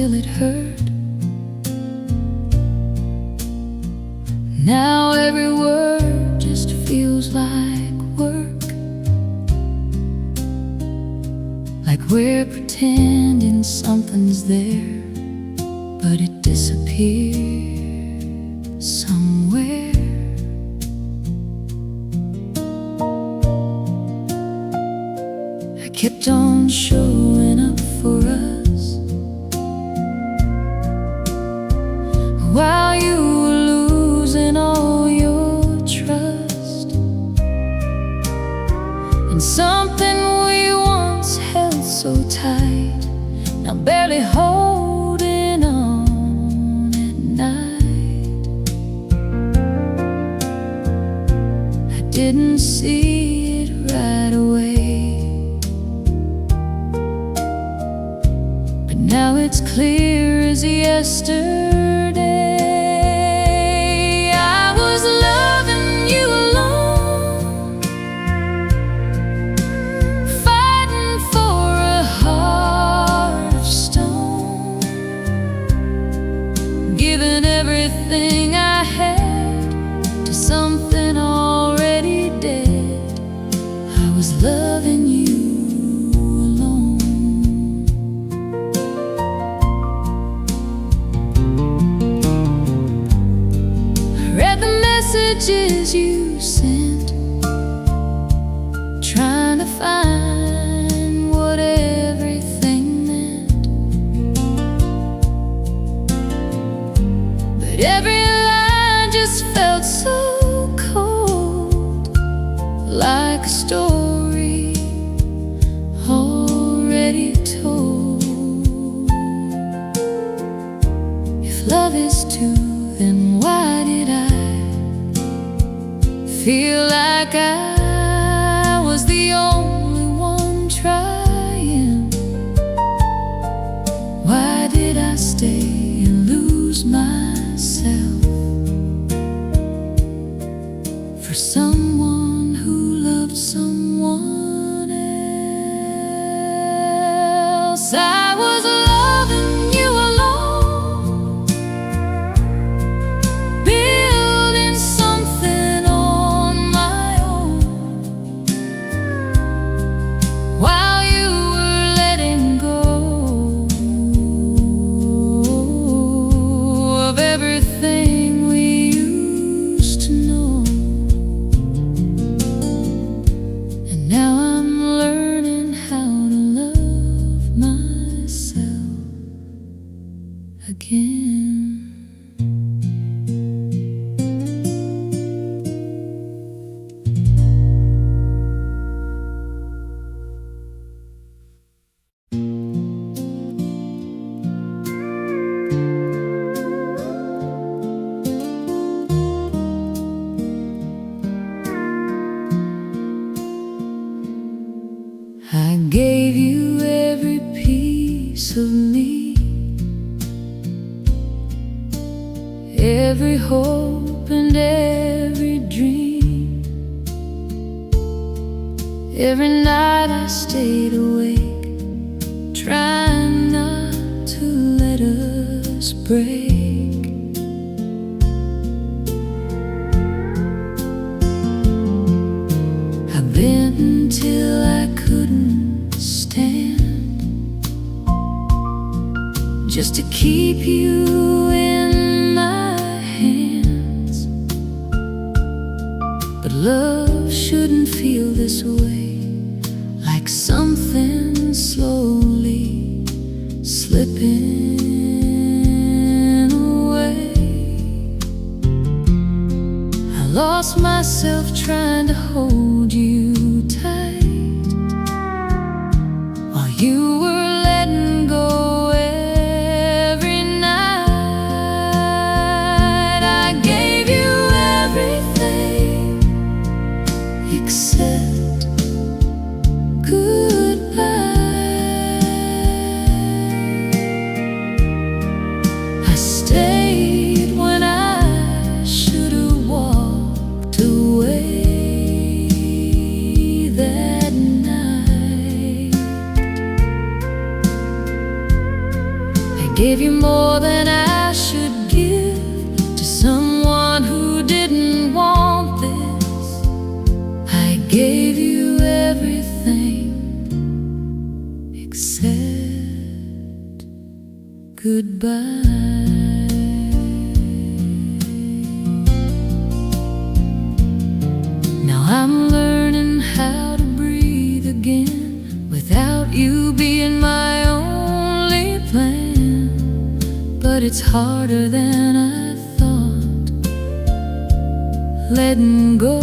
still it hurt. Now every word just feels like work, like we're pretending something's there, but it disappeared somewhere. I kept on showing up for us while you were losing all your trust, and something we once held so tight, now barely holding on at night. I didn't see it right away, but now it's clear as yesterday. I was loving you alone, fighting for a heart of stone, giving everything I had to something already dead. I was loving you alone. I read the messages you sent, trying to find what everything meant, but every line just felt so cold, like a story already told. If love is true, then why did I feel like I was the only one trying? Why did I stay and lose myself for someone who loved someone else? I was loving you alone, building something on my own, while you were letting go of everything we used to know. And now I'm learning how to love myself again. I gave you every piece of me, every hope and every dream. Every night I stayed awake, trying not to let us break. I've been till I couldn't stand, just to keep you in my hands. But love shouldn't feel this way, like something slowly slipping away. I lost myself trying to hold you tight, while you were letting go every night. I gave you everything except goodbye. I stayed when I should have walked away that night. I gave you more than I should give to someone who didn't want this. I gave you everything except goodbye. Now I'm learning how to breathe again without you being my only plan. But it's harder than I thought, letting go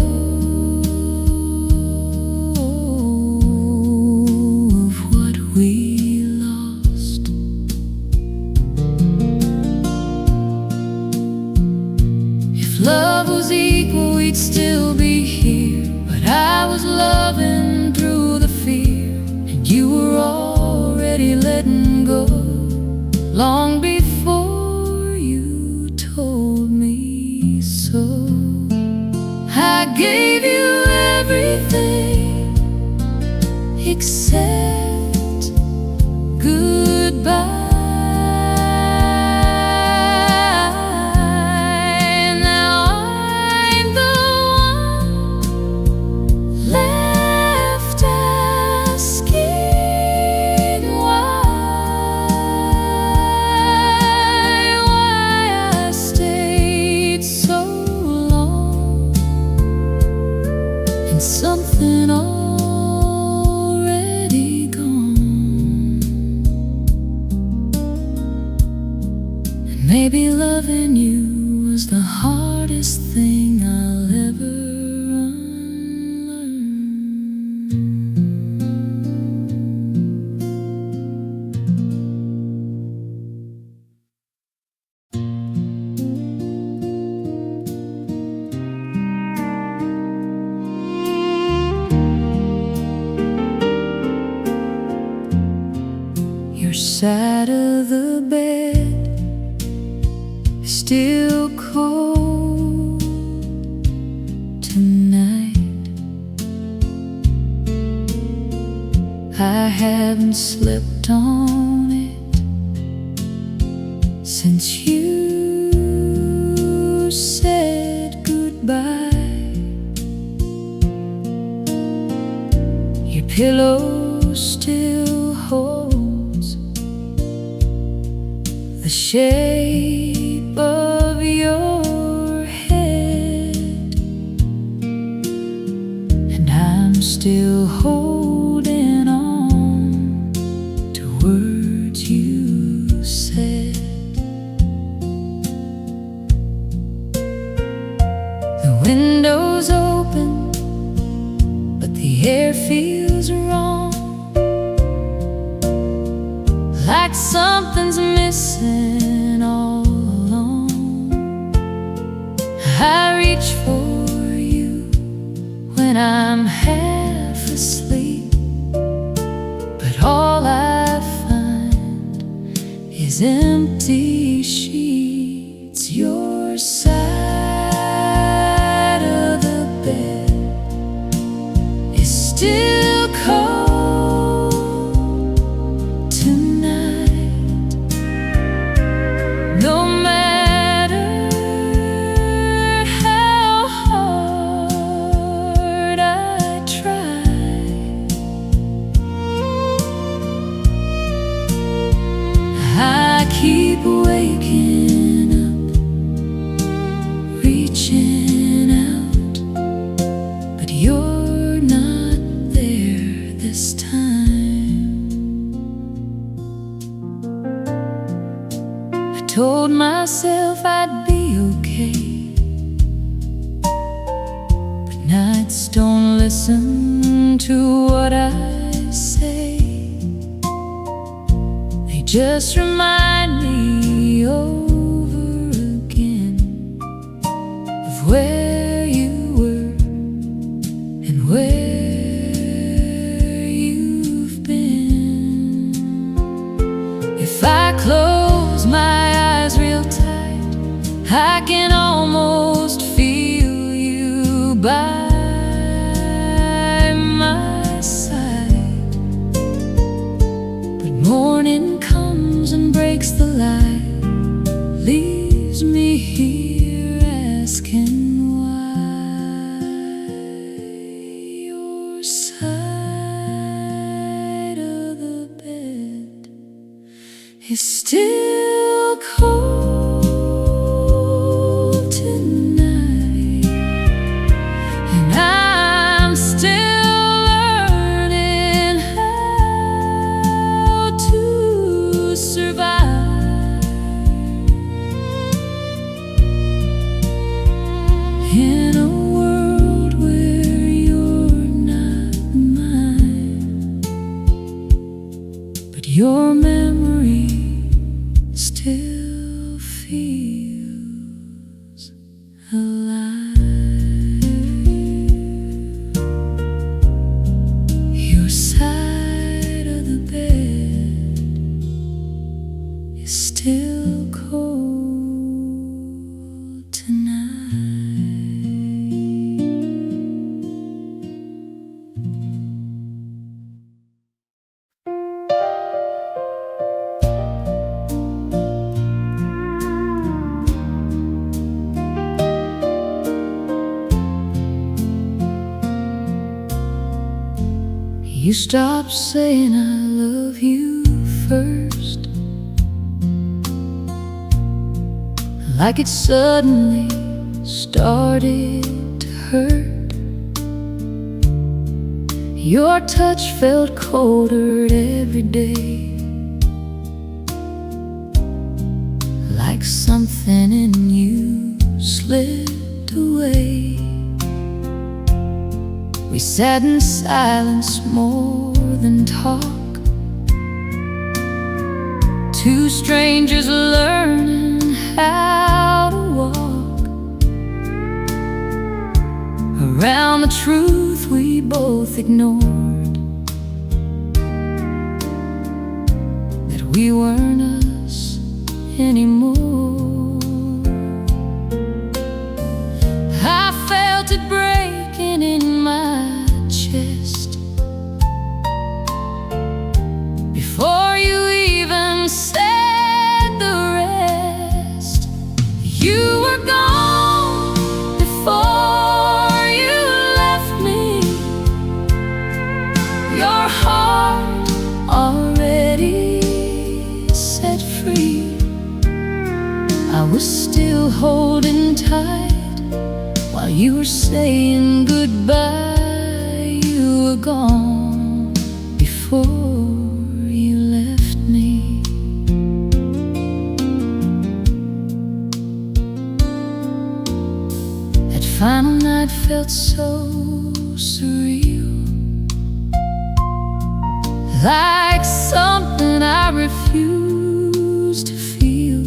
of what we lost. If love was equal, we'd still be here. But I was loving through the fear, and you were already letting go long before you told me so. I gave you everything except goodbye. Something already gone. And maybe loving you was the hardest thing I'll ever unlearn. Your side of the bed is still cold tonight. I haven't slept on it since you said goodbye. Your pillow still holds the shape of your head, and I'm still holding on to words you said. The window's open, but the air feels wrong, like something's missing all along. I reach for you when I'm half asleep, but all I find is empty sheets. Your side of the bed is still cold tonight. No matter how hard I try, I keep waking up, reaching out, but you're not there this time. I told myself I'd be okay, but nights don't listen to what I say. They just remind me over again of where you were and where you've been. If I close my eyes real tight, I can almost feel you by my side. But morning comes and breaks breaks the light, leaves me here asking why your side of the bed is still cold tonight, and I'm still learning how to survive in a world where you're not mine, but your memory still feels alive. Your side of the bed is still cold tonight. You stopped saying I love you first, like it suddenly started to hurt. Your touch felt colder every day, like something in you slipped away. We sat in silence more than talk, two strangers learning how to walk around the truth we both ignored, that we weren't us anymore. I felt it breaking in my chest before you even said the rest. You were gone before you left me, your heart already set free. I was still holding tight while you were saying goodbye. You were gone before you left me. That final night felt so surreal, like something I refused to feel.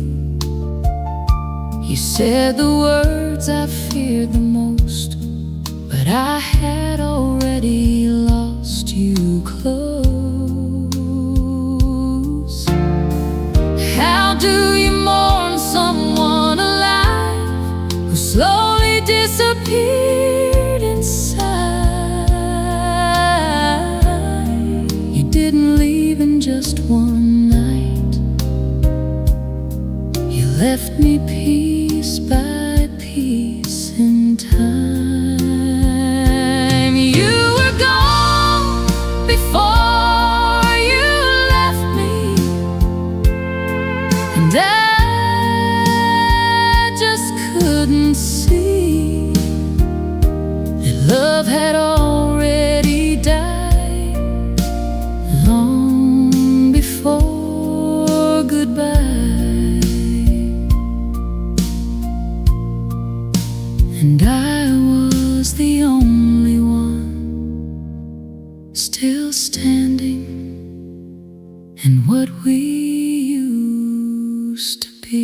You said the words I feared the most, but I had already lost you close. How do you mourn someone alive who slowly disappeared inside? You didn't leave in just one night, you left me piece by piece in time. You were gone before you left me, and I just couldn't see that love had already died long before goodbye. And I was the only one still standing in what we used to be.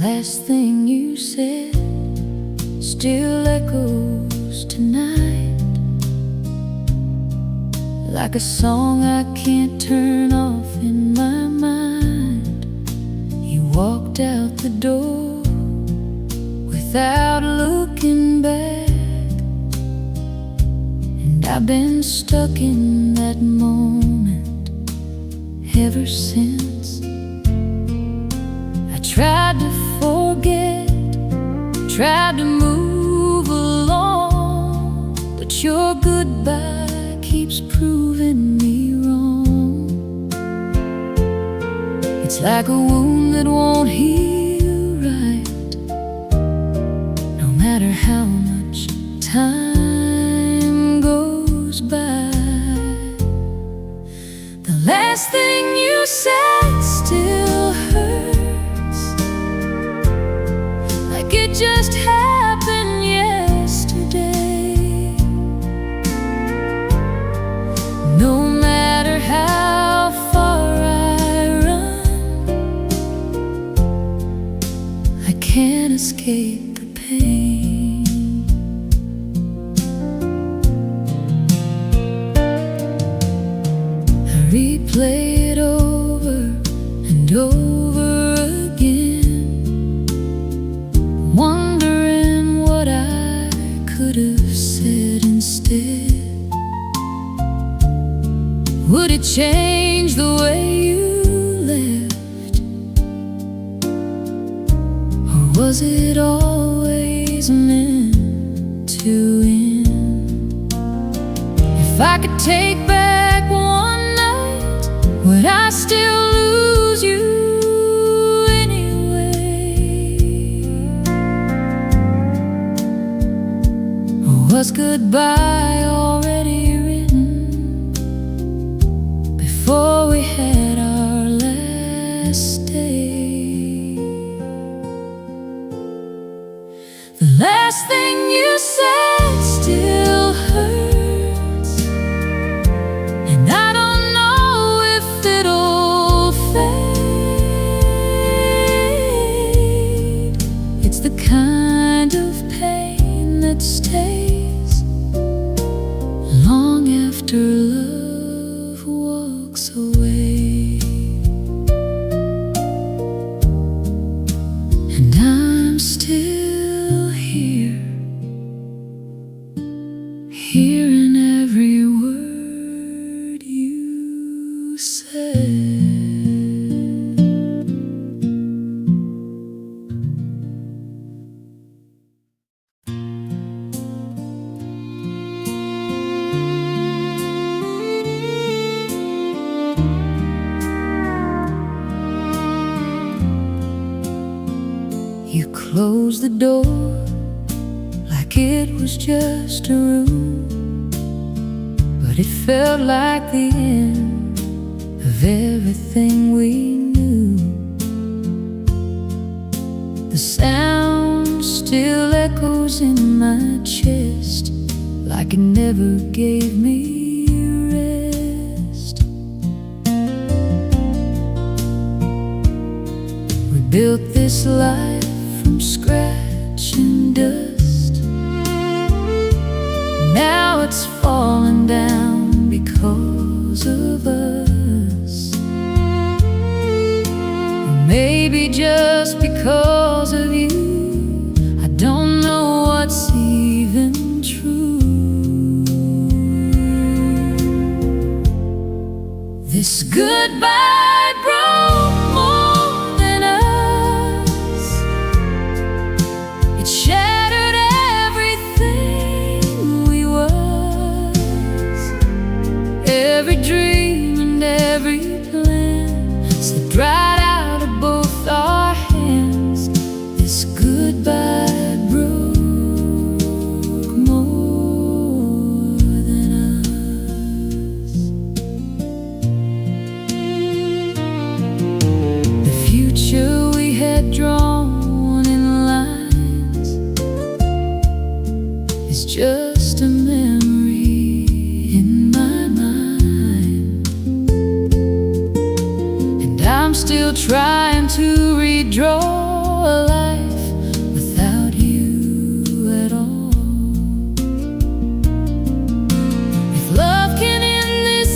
Last thing you said still echoes tonight. like a song I can't turn off in my mind. You walked out the door without looking back, and I've been stuck in that moment ever since. I tried to forget, tried to move along, but your goodbye keeps proving me wrong. It's like a wound that won't heal right, no matter how much time goes by. The last thing you said still hurts, like it just happened yesterday. No matter how far I run, I can't escape the pain. I replay it over and over again, wondering what I could have said instead. Would it change the way you left, or was it always meant to end? If I could take back one night, would I still lose you anyway? Or was goodbye already written before we had our last day? The last thing you said still hurts, and I don't know if it'll fade. It's the kind of pain that stays long after love walks away. And I'm still here, hearing every word you said. You closed the door like it was just a room, but it felt like the end of everything we knew. The sound still echoes in my chest, like it never gave me rest. We built this life from scratch and dust. Now it's falling down because of us, or maybe just because of you. I don't know what's even true. This goodbye broke more than us. It shattered everything we was. Every dream and every plan slipped right out of both our hands. This goodbye broke more than us. The future we had drawn in lines is just a memory in my mind, and I'm still trying to redraw a life without you at all. If love can end this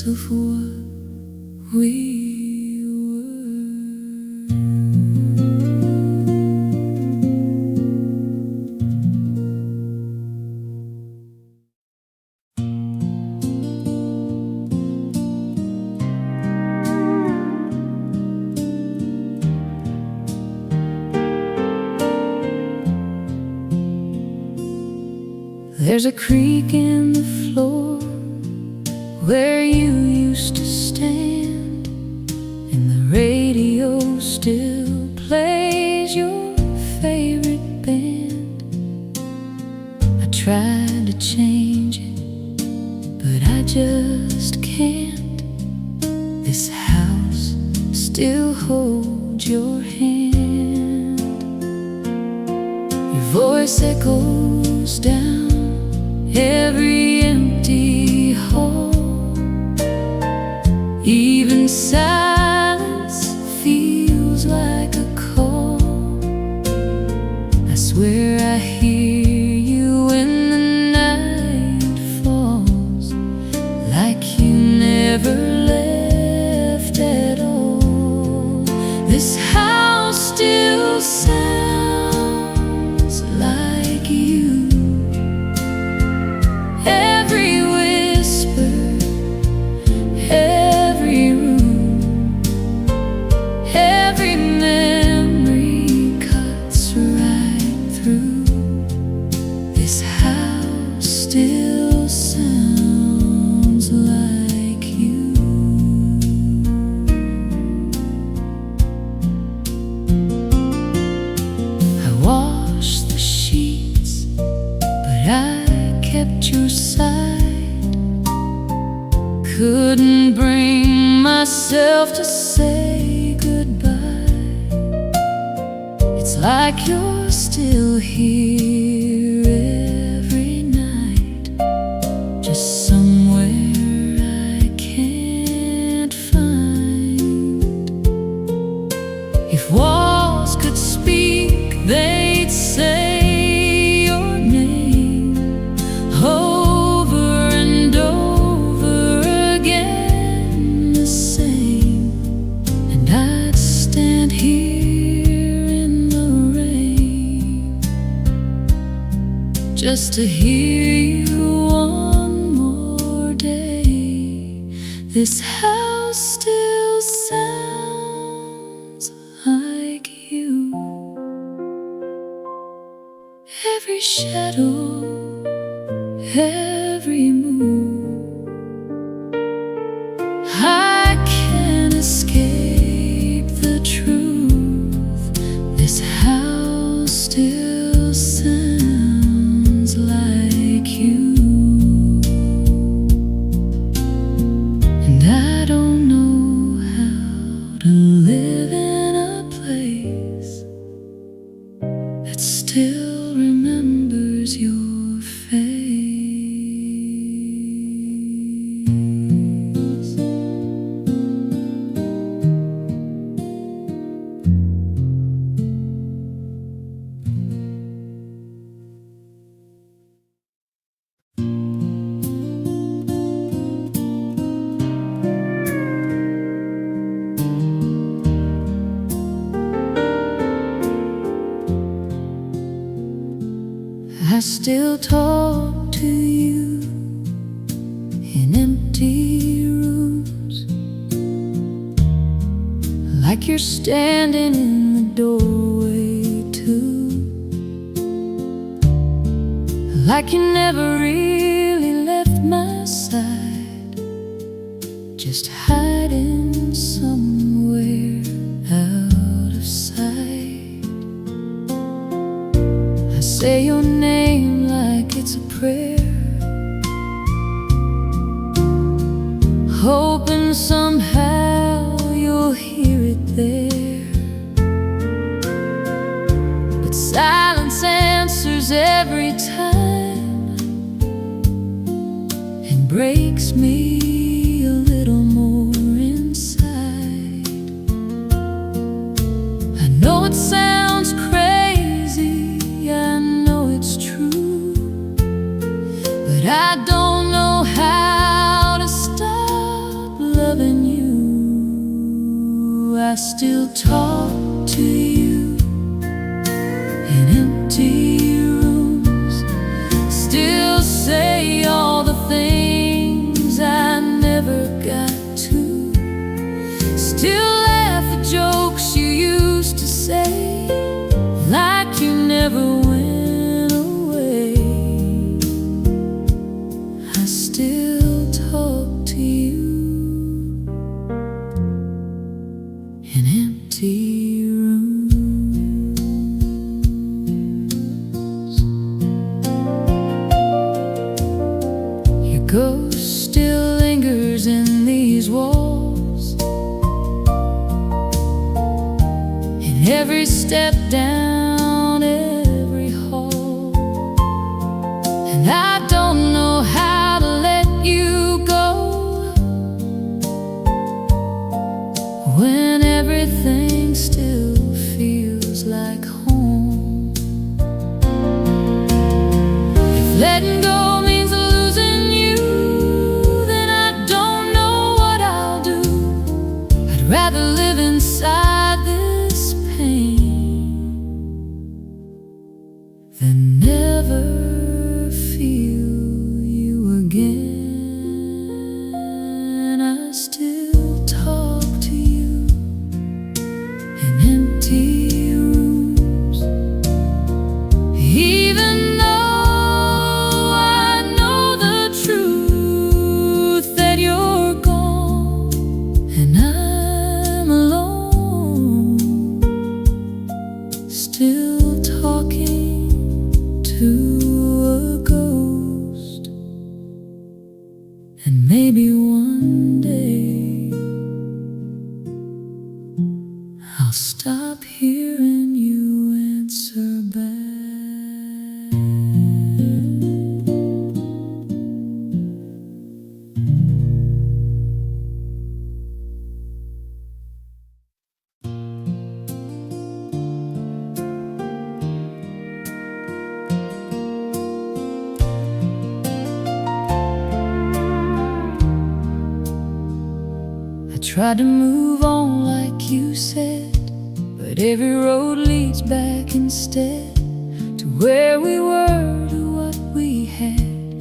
sense of what we were. There's a creak in the floor where you used to stand, and the radio still plays your favorite band. I tried to change it, but I just can't. This house still holds your hand. Your voice echoes down every empty hall. Even silence feels like a call. I swear I hear you when the night falls, like you never left at all. This house still sounds like you. Every whisper, every room, every memory cuts right through. This house still sounds like you. I washed the sheets, but I kept your side. Couldn't bring myself to say goodbye. It's like you're still here every night, just somewhere I can't find. If walls could speak, they'd say your name over and over again, the same. And I'd stand here in the rain just to hear you one more day. This house still sounds like you. Every shadow, every move, I can't escape the truth. This house still sounds like you. And I don't know how to live in a place that still remembers your face. I still talk to you in empty rooms, like you're standing in the doorway too, like you never really left my side, just hiding somewhere out of sight. I say your name like it's a prayer, hoping somehow you'll hear it there. But silence answers every time and breaks me a little more inside. I know it sounds crazy, I know it's true, but I don't know how to stop still talk to you in empty rooms, still say all the things I never got to, still laugh at jokes you used to say, like you never went away. I still talk to you in empty rooms. Your ghost still lingers in these walls, in every step down every hall, and I don't know how to let you go when everything still feels like home. If letting go means losing you, then I don't know what I'll do. I'd rather live inside this pain than never feel you again. I still talk to you in empty rooms, even though I know the truth that you're gone and I'm alone, still talking to a ghost. And maybe one day I'll stop hearing you answer back. I tried to move on like you said, but every road leads back instead to where we were, to what we had,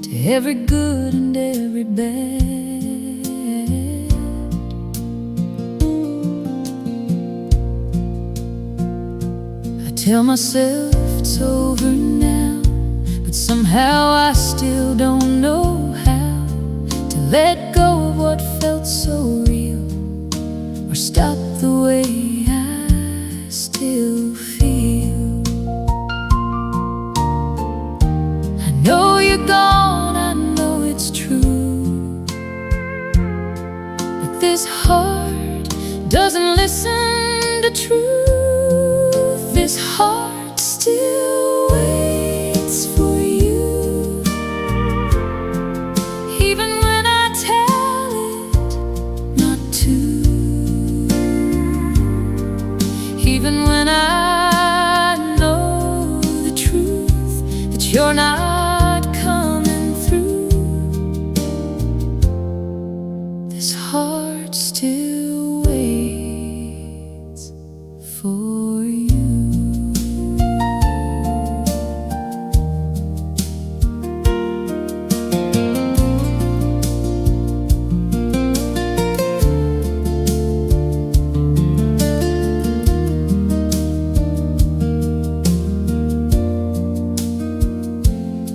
to every good and every bad. I tell myself it's over now, but somehow I still don't know how to let go of what felt so real, or stop the way I still feel. I know you're gone, I know it's true, but this heart doesn't listen to truth. This heart still waits for you, even when I tell it not to, even when I know the truth that you're not coming through. This heart still waits for you.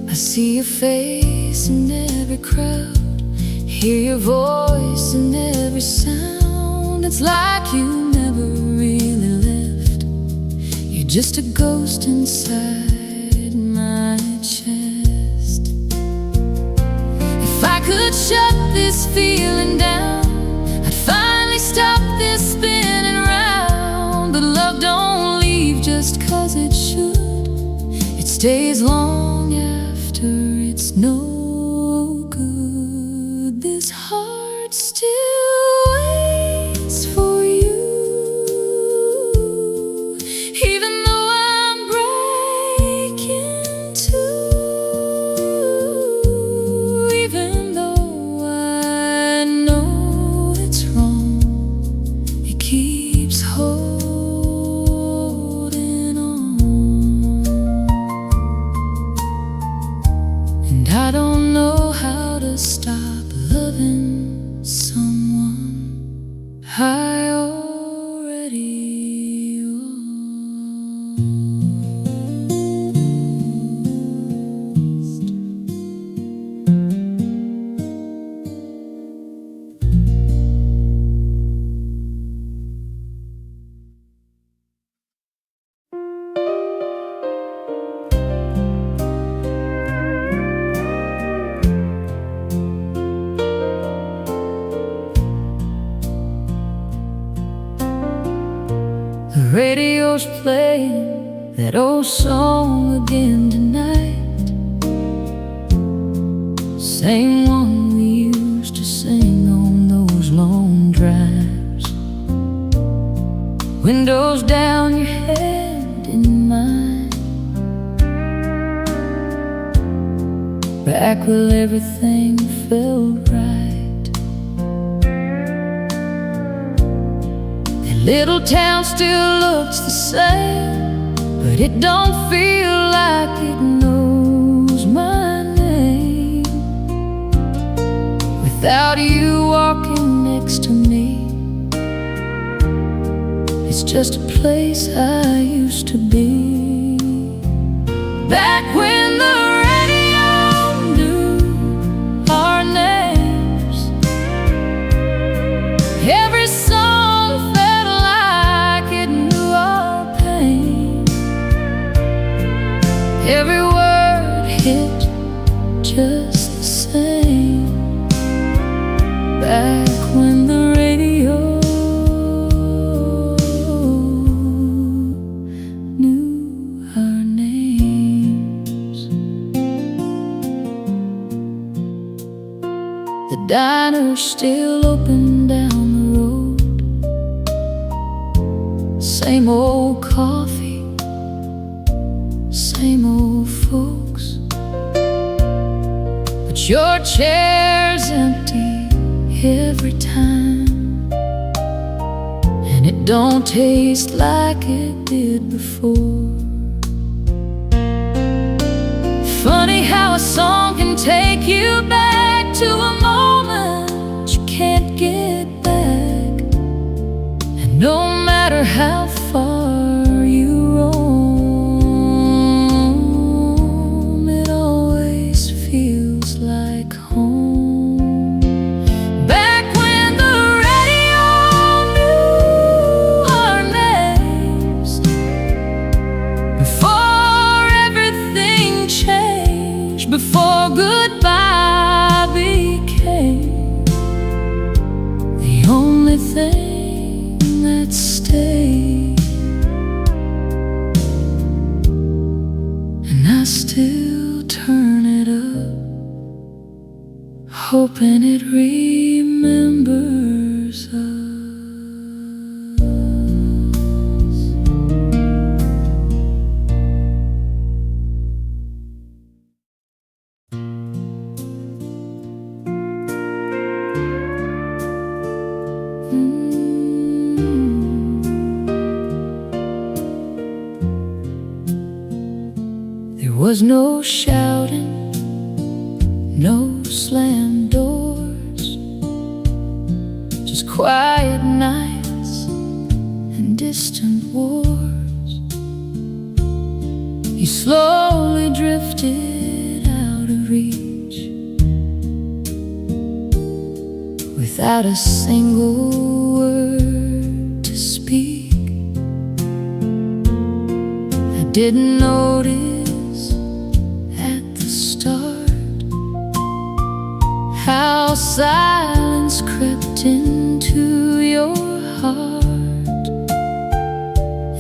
I see your face in every crowd, hear your voice in every sound. It's like you never really left. You're just a ghost inside my chest. If I could shut this feeling down, I'd finally stop this spinning round. But love don't leave just 'cause it should. It stays long after it's no good. This heart still waits for you, even though I'm breaking too, even though I know it's wrong. It keeps loving someone I already lost. The radio's playing that old song again tonight, same one we used to sing on those long drives. Windows down, your head in mine, back where everything felt right. Little town still looks the same, but it don't feel like it knows my name. Without you walking next to me, it's just a place I used to be. Back when the radio knew our names, every song every word hit just the same. Back when the radio knew our names. The diner's still open down the road, same old coffee, same old folks, but your chair's empty every time, and it don't taste like it did before. Funny how a song can take you back to a moment you can't get back, and no matter how far you roam, it always feels like home. Back when the radio knew our names, before everything changed, before goodbye became the only thing that stayed. And I still turn it up, hoping it remembers us. There was no shouting, no slammed doors, just quiet nights and distant wars. You slowly drifted out of reach, without a single word to speak. I didn't notice at the start how silence crept into your heart,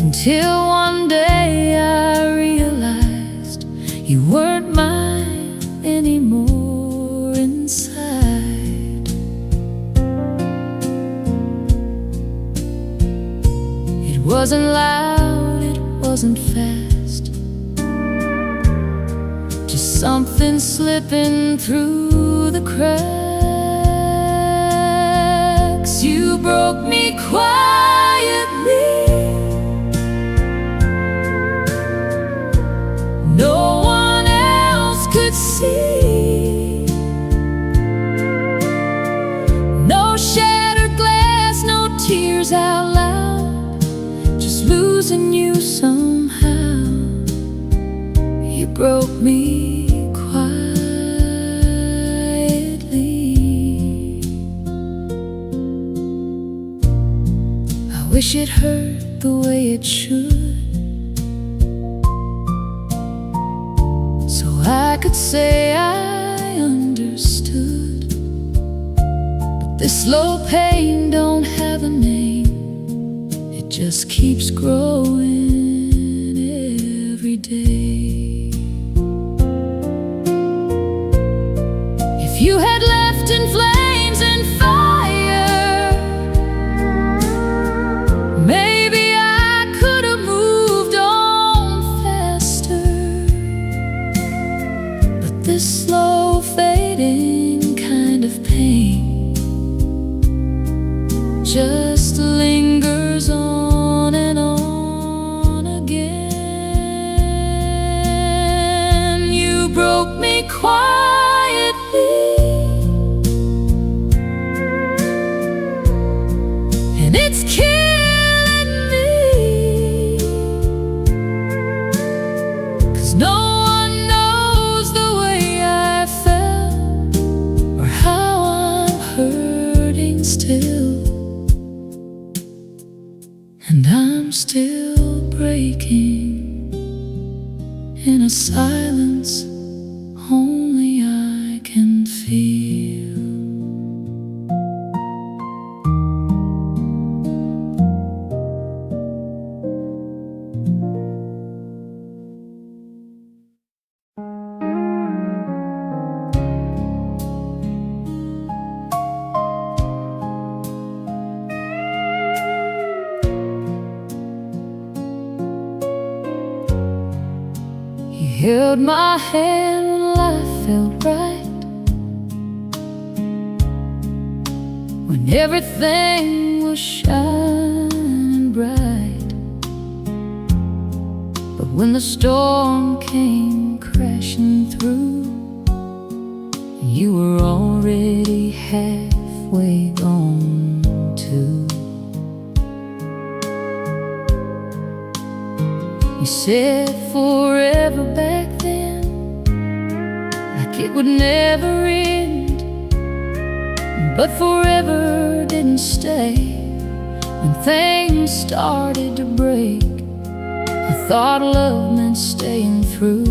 until one day I realized you weren't mine anymore inside. It wasn't loud, it wasn't fast, just something slipping through the cracks. You broke me quietly, no one else could see. tears out loud, just losing you somehow. You broke me quietly. I wish it hurt the way it should, so I could say I understood. But this slow pain don't have a name, it just keeps growing every day. If you had left in flames and fire, maybe I could have moved on faster. But this slow fading kind of pain just lingers on and on again. You broke me quietly, and it's killing me, 'cause no one knows the way I felt or how I'm hurting still. And I'm still breaking in a silence only I can feel. You held my hand when life felt right, when everything was shining bright. But when the storm came crashing through, you were already halfway gone too. You said forever back then, like it would never end. But forever didn't stay. When things started to break, I thought love meant staying through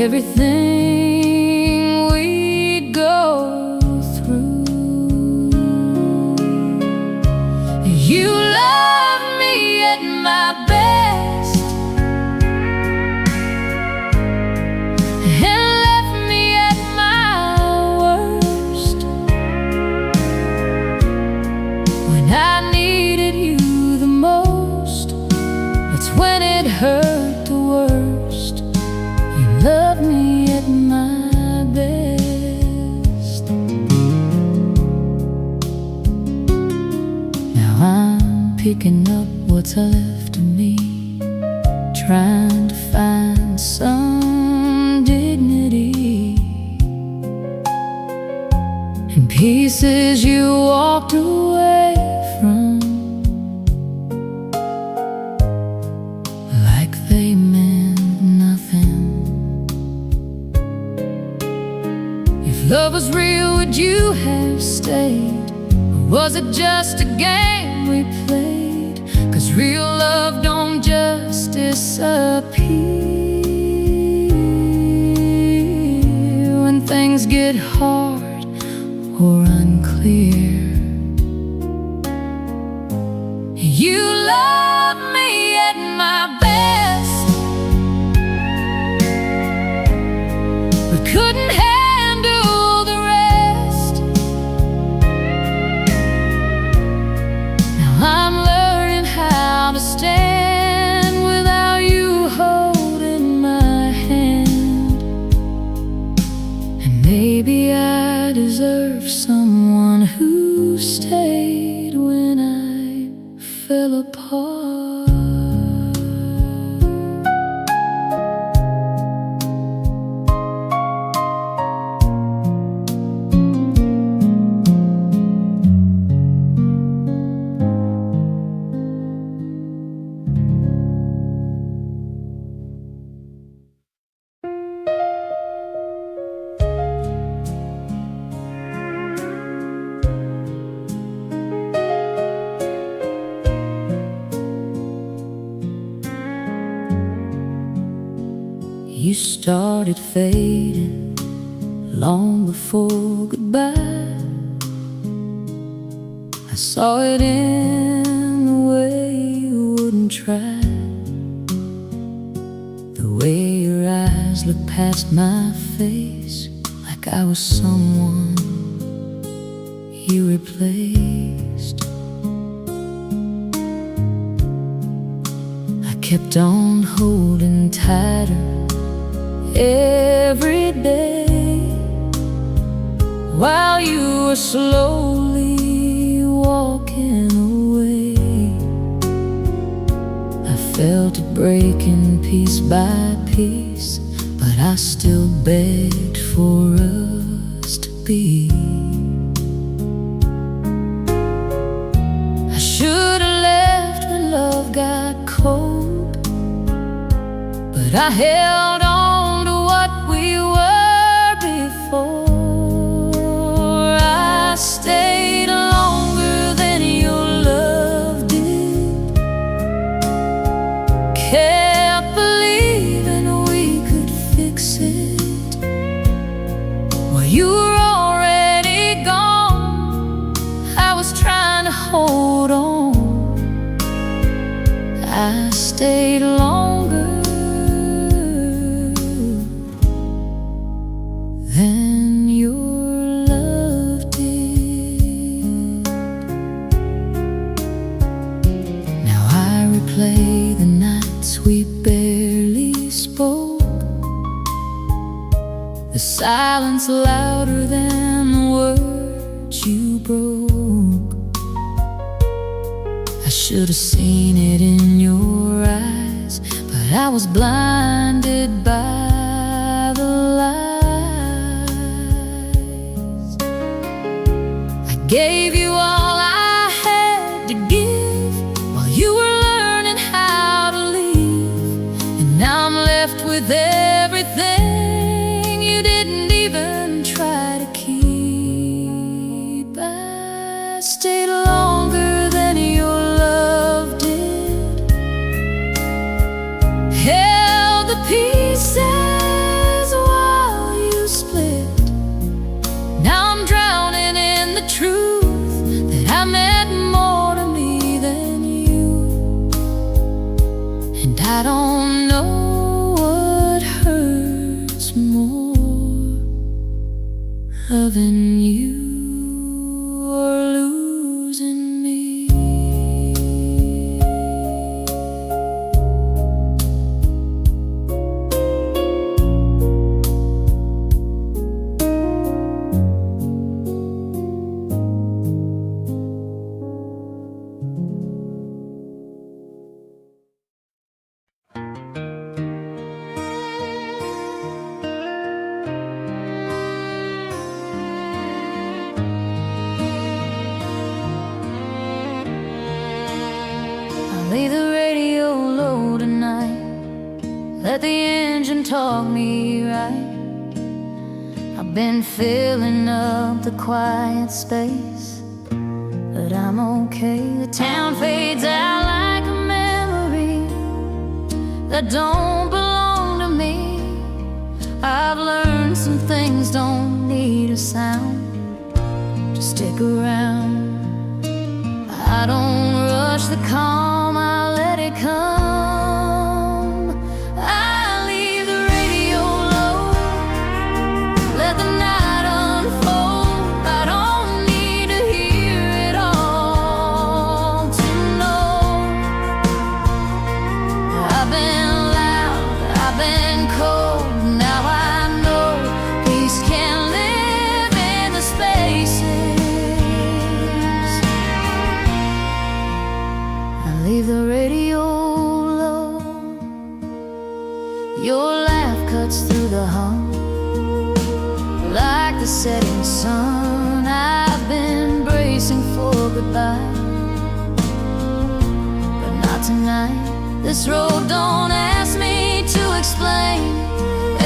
everything we'd go through. You loved me at my best and left me at my worst. When I needed you the most, that's when it hurt the worst. You loved me at my best. Now I'm picking up what's left of me, trying to find some dignity in pieces you walked away from, like they meant nothing. If love was real, would you have stayed? Or was it just a game we played? 'Cause real love don't just disappear when things get hard or unclear. You love me at my best, but couldn't handle the rest. Now I'm learning how to stand without you holding my hand. And maybe I deserve someone who stayed when I fell apart. you started fading long before goodbye. I saw it in the way you wouldn't try, the way your eyes looked past my face like I was someone you replaced. I kept on holding tighter every day while you were slowly walking away. I felt it breaking piece by piece, but I still begged for us to be. I should have left when love got cold, but I held on to what we were before. I stayed longer than your love did, kept believing we could fix it. Well, you were already gone, I was trying to hold on. I stayed longer than your love did. Now I replay the nights we barely spoke, the silence louder than the words you broke. I should have seen it in your eyes, but I was blinded by the lies. I gave you all I had to give while you were learning how to leave, and now I'm left with everything you didn't even try to keep. I stayed longer than your love did, held the pieces while you split. Now I'm drowning in the truth that I meant more to me than you, and I don't know what hurts more, loving you or losing me. Leave the radio low tonight, let the engine talk me right. I've been filling up the quiet space, but I'm okay. The town fades out like a memory that don't belong to me. I've learned some things don't need a sound to stick around. I don't rush the calm, I let it come. I leave the radio low, let the night unfold. I don't need to hear it all to know. I've been loud, I've been cold, now I know peace can live in the spaces. Leave the radio low. Your laugh cuts through the hum like the setting sun. I've been bracing for goodbye, but not tonight. This road don't ask me to explain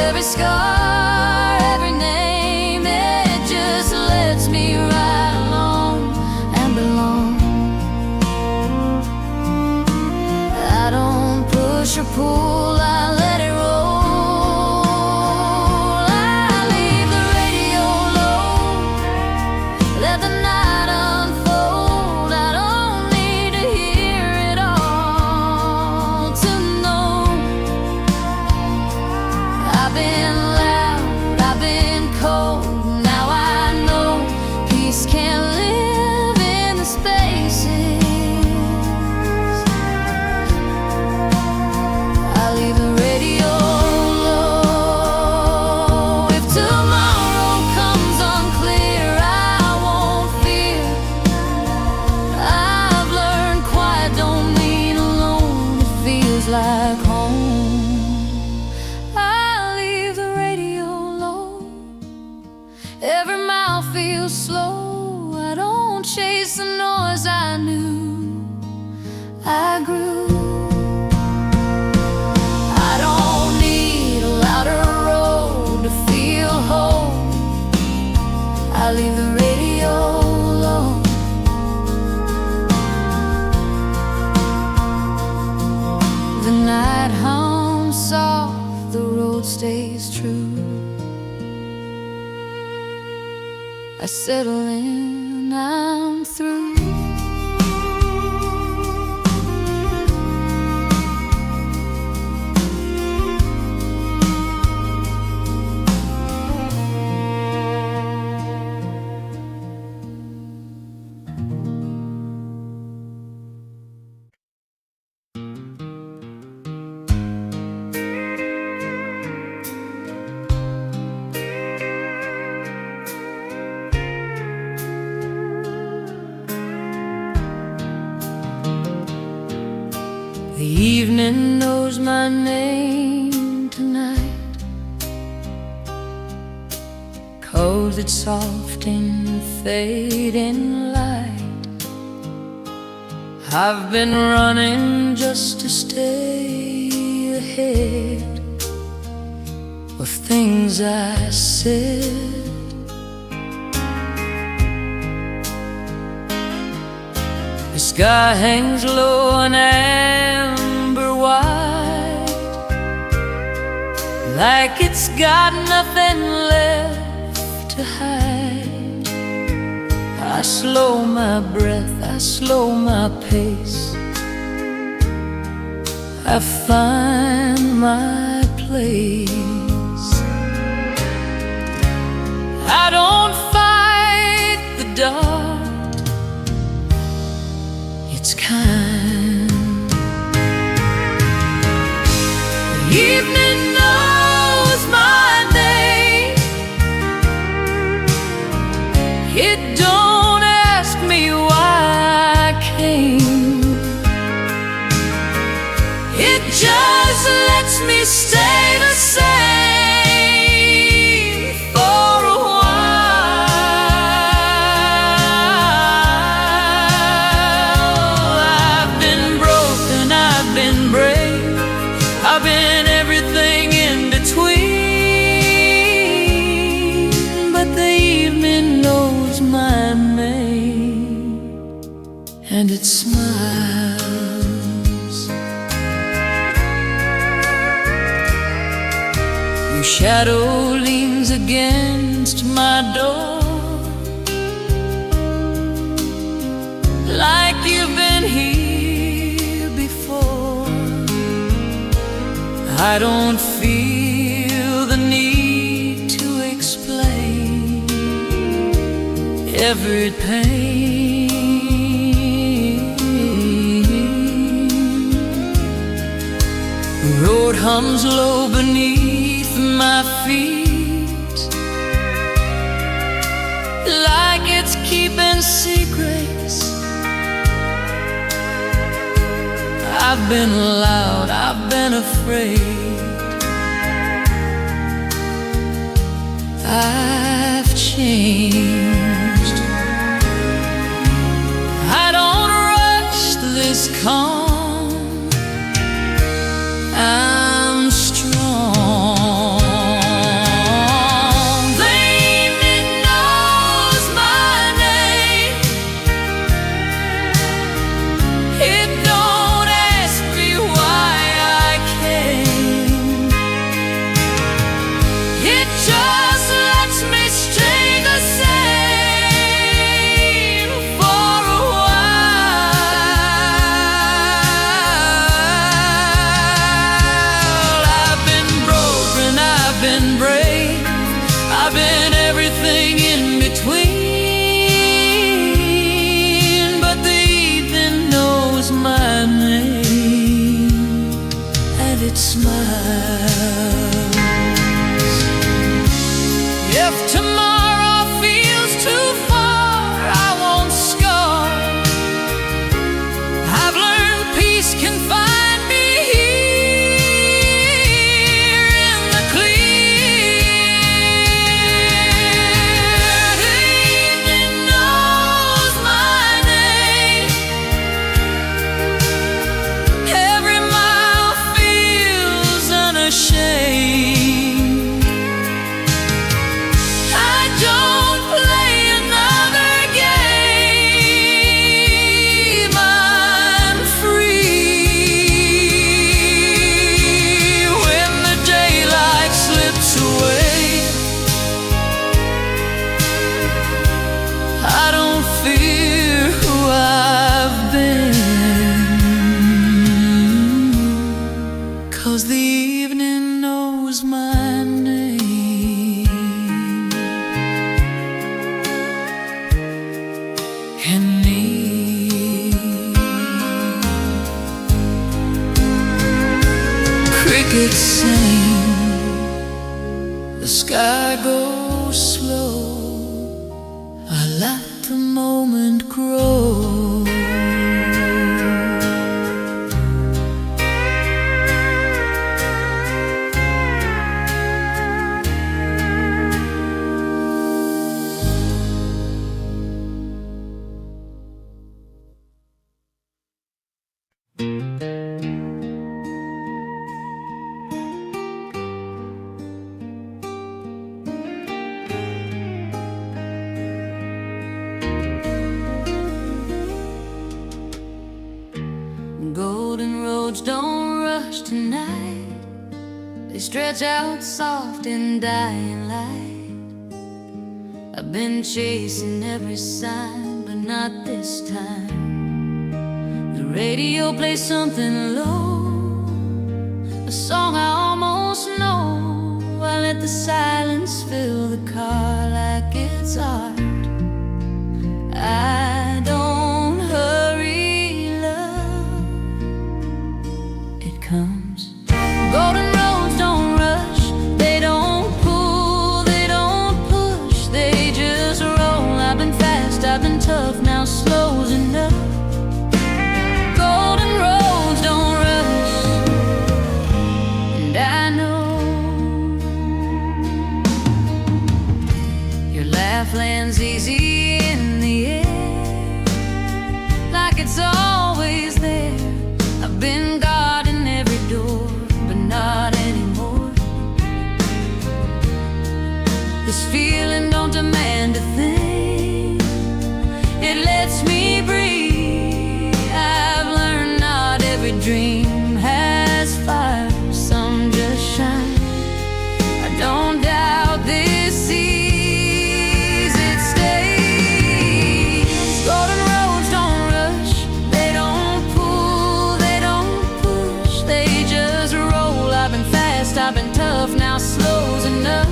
every scar, every name. It just lets me ride along and belong. I don't push or pull, I let it roll. don't chase the noise I knew I grew. I don't need a louder road to feel whole. I leave the radio alone. The night hums soft, the road stays true. I settle in, I'm through. The evening knows my name tonight, 'cause it's soft in fading light. I've been running just to stay ahead of things I said. The sky hangs low and amber white, like it's got nothing left to hide. I slow my breath, I slow my pace, I find my place. I don't fight the dark, it's kind. The evening knows my name. It don't ask me why I came. It just lets me stay the same for a while. I've been broken, I've been brave, I've been everything in between. But the evening knows my name, and it smiles. Your shadow leans against my door, like you've been here before. I don't feel the need to explain every pain. The road hums low beneath my feet, like it's keeping secrets. I've been loud, I've been afraid, I've changed. I don't rush this calm, I'm strong. The evening knows my name. It don't ask me why I came. It just lets me stay the same. can need. Crickets sing, the sky goes slow. I let the moment grow. Golden roads don't rush tonight, they stretch out soft in dying light. I've been chasing every sign, but not this time. The radio plays something low, a song I almost know. I let the silence fill the car like it's art. I don't hurry, love, it comes. Golden roads don't rush, they don't pull, they don't push, they just roll. I've been fast, I've been tough, now slow's enough. Golden roads don't rush, and I know your laugh lands easy in the air, like it's always there. I've been guarding every door, but not anymore. This feeling don't demand a thing, it lets me breathe. I've learned not every dream has fire, some just shine. I don't doubt this sees, it stays. Golden roads don't rush, they don't pull, they don't push, they just roll. I've been fast, I've been tough, now slow's enough.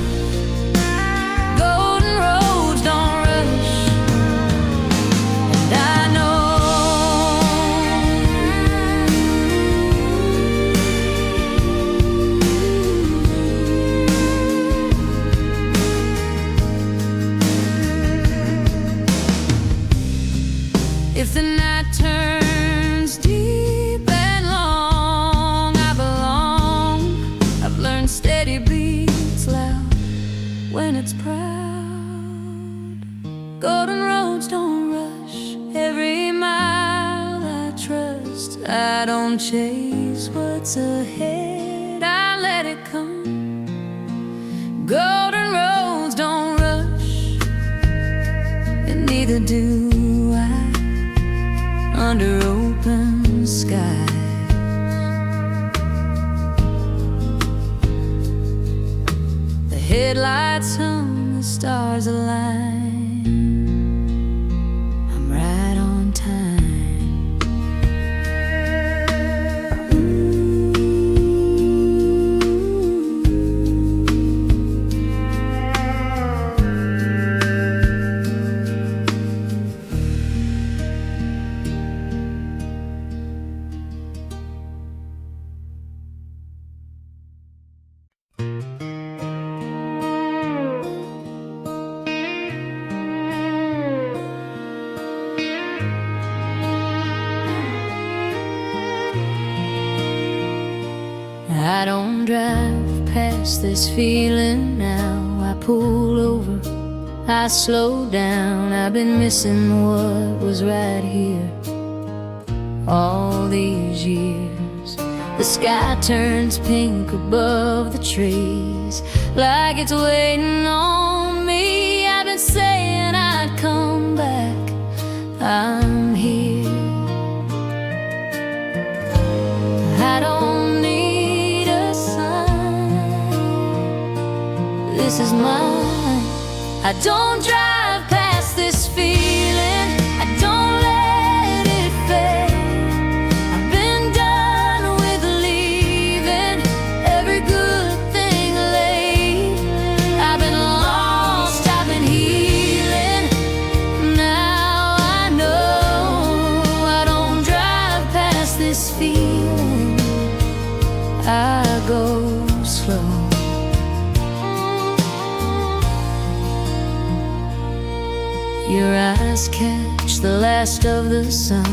Golden roads don't rush, and I know. If the night turns deep and long, I belong. I've learned steady beats loud when it's proud. Golden roads don't rush, every mile I trust. I don't chase what's ahead, I let it come. Golden roads don't rush, and neither do I under open skies. The headlights hum, the stars align. I'm right on time. I don't drive past this feeling now. I pull over, I slow down. I've been missing what was right here all these years. The sky turns pink above the trees, like it's waiting on me. I've been saying I'd come back, I'm here. I don't need a sign, this is mine. I don't drive past this feeling, I don't let it fade. I've been done with leaving every good thing late. I've been lost, I've been healing, now I know. eyes catch the last of the sun,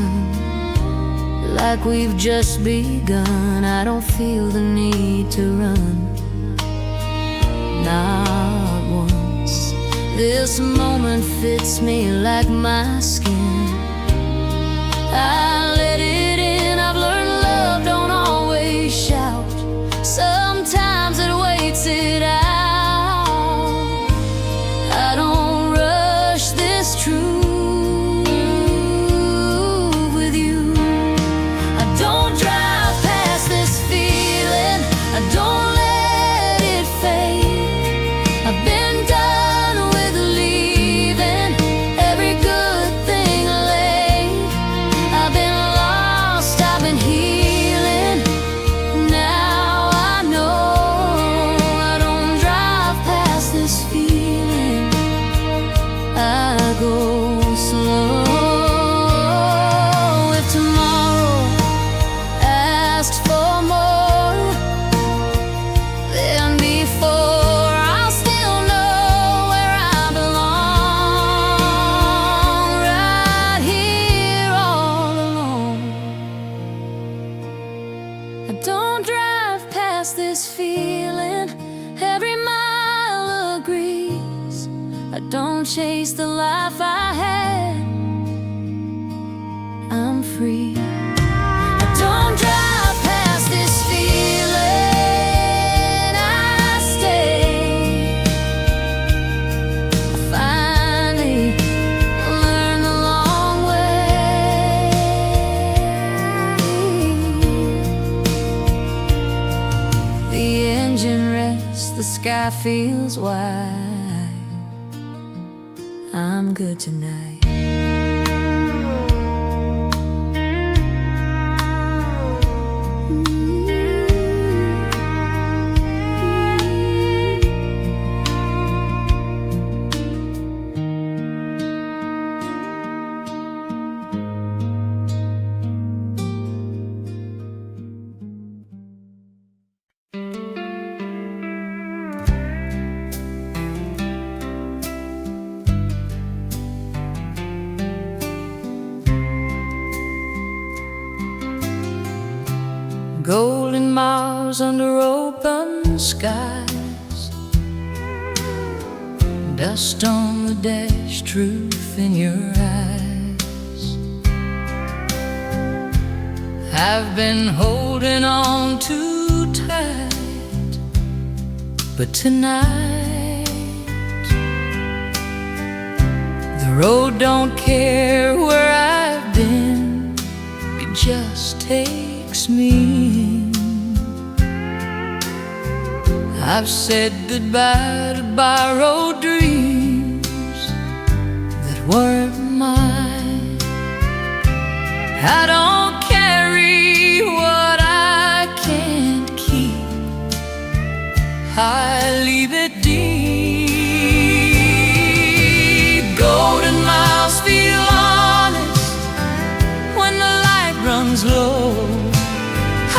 like we've just begun. I don't feel the need to run, not once. This moment fits me like my skin. I let it in. I've learned love don't always shout. Sometimes it waits it out. I don't rush this truth with you. I don't drive past this feeling. I don't let it fade. I've been done with leaving every good thing late. I've been lost, I've been healing. Now I know I don't drive past this feeling. I go slow. If tomorrow asked for more than before, I'll still know where I belong, right here all alone. I don't drive past this feeling. Every mile agrees. I don't chase the life I had. I'm free. I don't drive past this feeling. I stay. I finally learned the long way. The engine rests, the sky feels wide. I'm good tonight. Golden miles under open skies, dust on the dash, truth in your eyes. I've been holding on too tight, but tonight the road don't care where I've been. It just takes me. I've said goodbye to borrowed dreams that weren't mine. I don't carry what I can't keep. I leave it deep. Golden miles feel honest when the light runs low.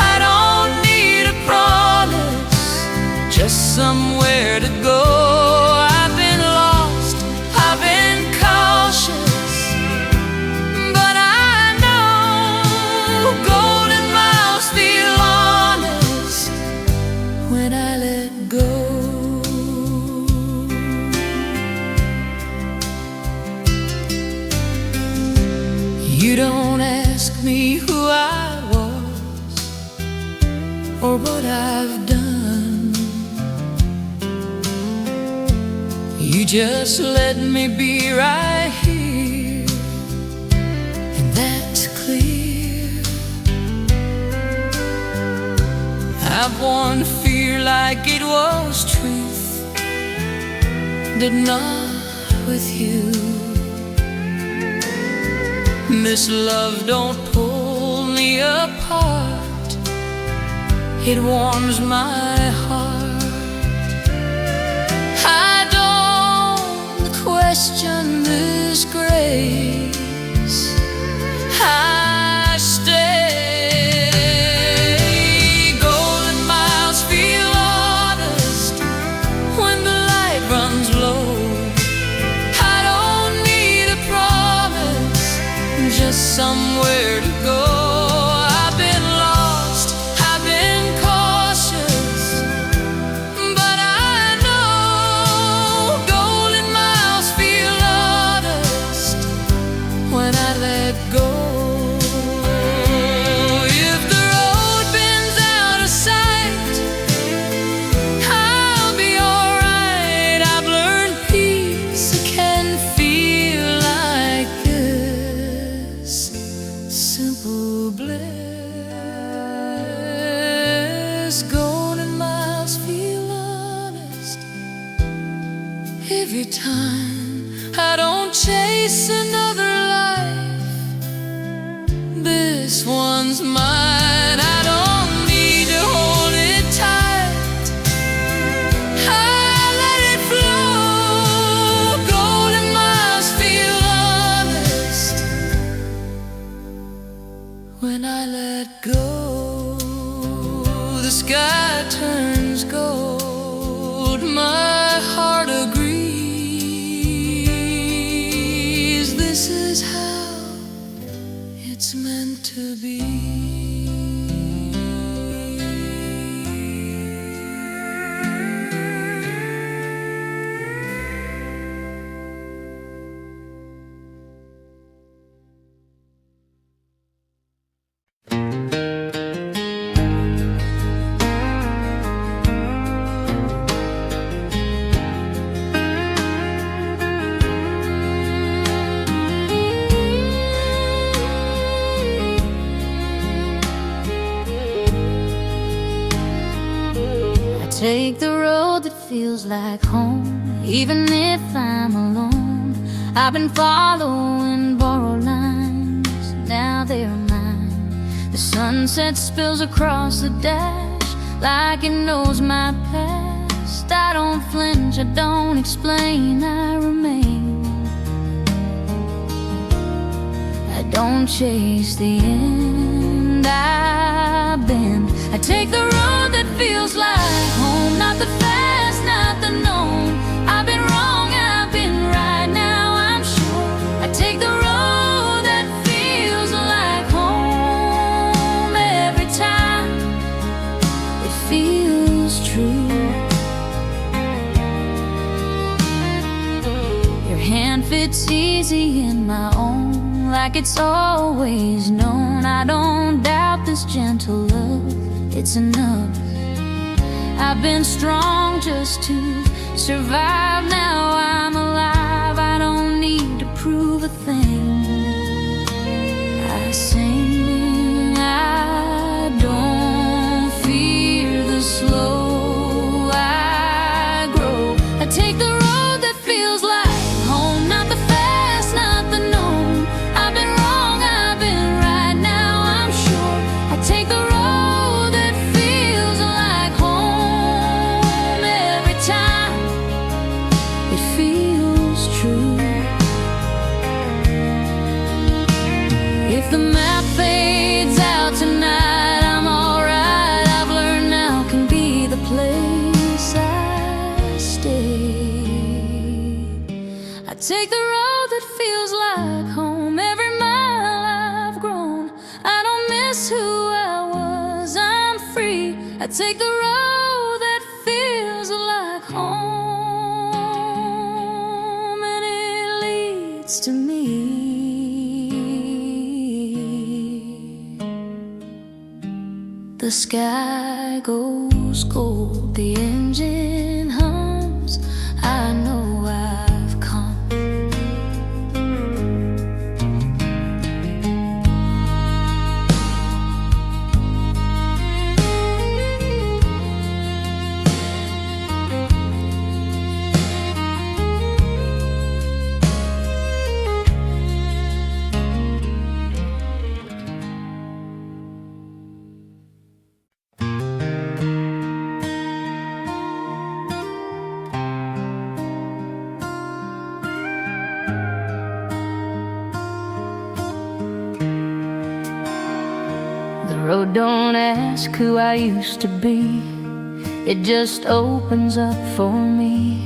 I don't need a promise, just somewhere to go. I've been lost, I've been cautious, but I know golden miles feel honest when I let go. You don't ask me who I was or what I've done. You just let me be right here, and that's clear. I've worn fear like it was truth, but not with you. This love don't pull me apart, it warms my heart. I don't question this grace, I stay. Golden miles feel honest when the light runs low. I don't need a promise, us somewhere to go. I've been lost, I've been cautious, but I know golden miles feel honest when I let go. If the road bends out of sight, I'll be alright. I've learned peace can feel like this. Simple bliss. Golden miles feel honest every time I don't chase another life. This one's mine. I don't need to hold it tight. I let it flow. Golden miles feel honest when I let go. The sky turns gold. My heart agrees. This is how it's meant to be. Take the road that feels like home, even if I'm alone. I've been following borrowed lines, now they're mine. The sunset spills across the dash like it knows my past. I don't flinch, I don't explain, I remain. I don't chase the end, I bend. I take the road that feels like home, not the fast, not the known. I've been wrong, I've been right, now I'm sure. I take the road that feels like home every time. It feels true. Your hand fits easy in my own, like it's always known. I don't doubt this gentle love, it's enough. I've been strong just to survive. Now I'm alive, I don't need to prove a thing. I sing, I don't fear the slow. I grow, I take the road that feels like home, not the fast, not the known. I've been wrong, I've been right, now I'm sure. I take the road that feels like home every time. It feels true. If the map fades out tonight, I'm alright. I've learned now can be the place I stay. I take the road that feels like home every mile I've grown. I don't miss who I was, I'm free. I take the road that feels like home, and it leads to me. The sky goes gold, the engine hums. I know I've come. The road don't ask who I used to be, it just opens up for me.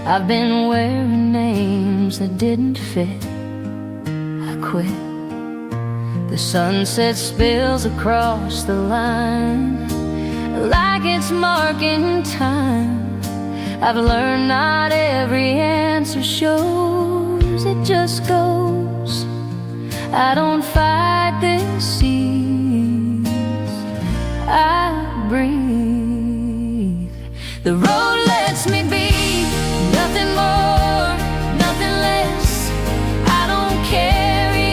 I've been wearing names that didn't fit. I quit. The sunset spills across the line like it's marking time. I've learned not every answer shows, it just goes. I don't fight this seas, I breathe. The road lets me be, nothing more, nothing less. I don't carry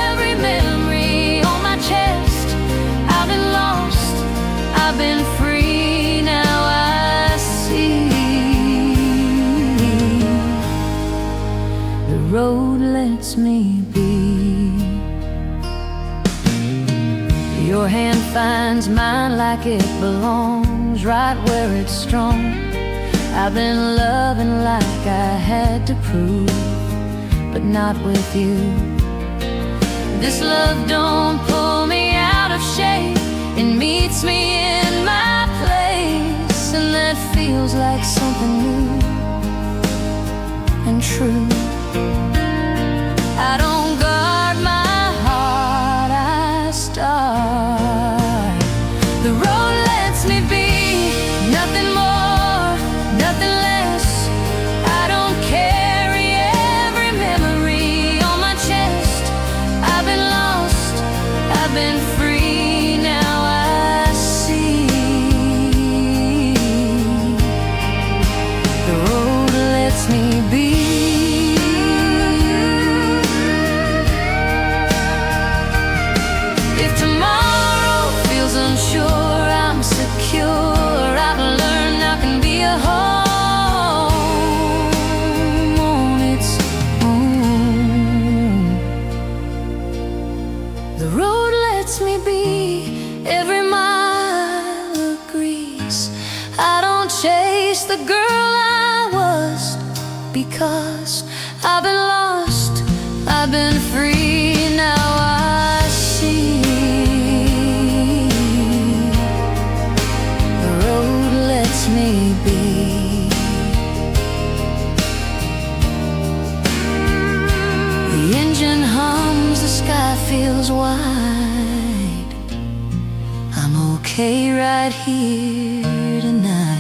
every memory on my chest. I've been lost, I've been free, now I see. The road lets me be. Your hand finds mine like it belongs, right where it's strong. I've been loving like I had to prove, but not with you. This love don't pull me out of shape, it meets me in my place, and that feels like something new and true. I don't guard my heart, I start. The road lets me be, nothing more, nothing less. I don't carry every memory on my chest. I've been lost, I've been free, now I see. The road lets me be. If tomorrow feels unsure, I'm secure. I've learned I can be a home on its own. The road lets me be, every mile agrees. I don't chase the girl I was, because I've been lost, I've been free, now I see. The road lets me be. The engine hums, the sky feels wide. I'm okay right here tonight.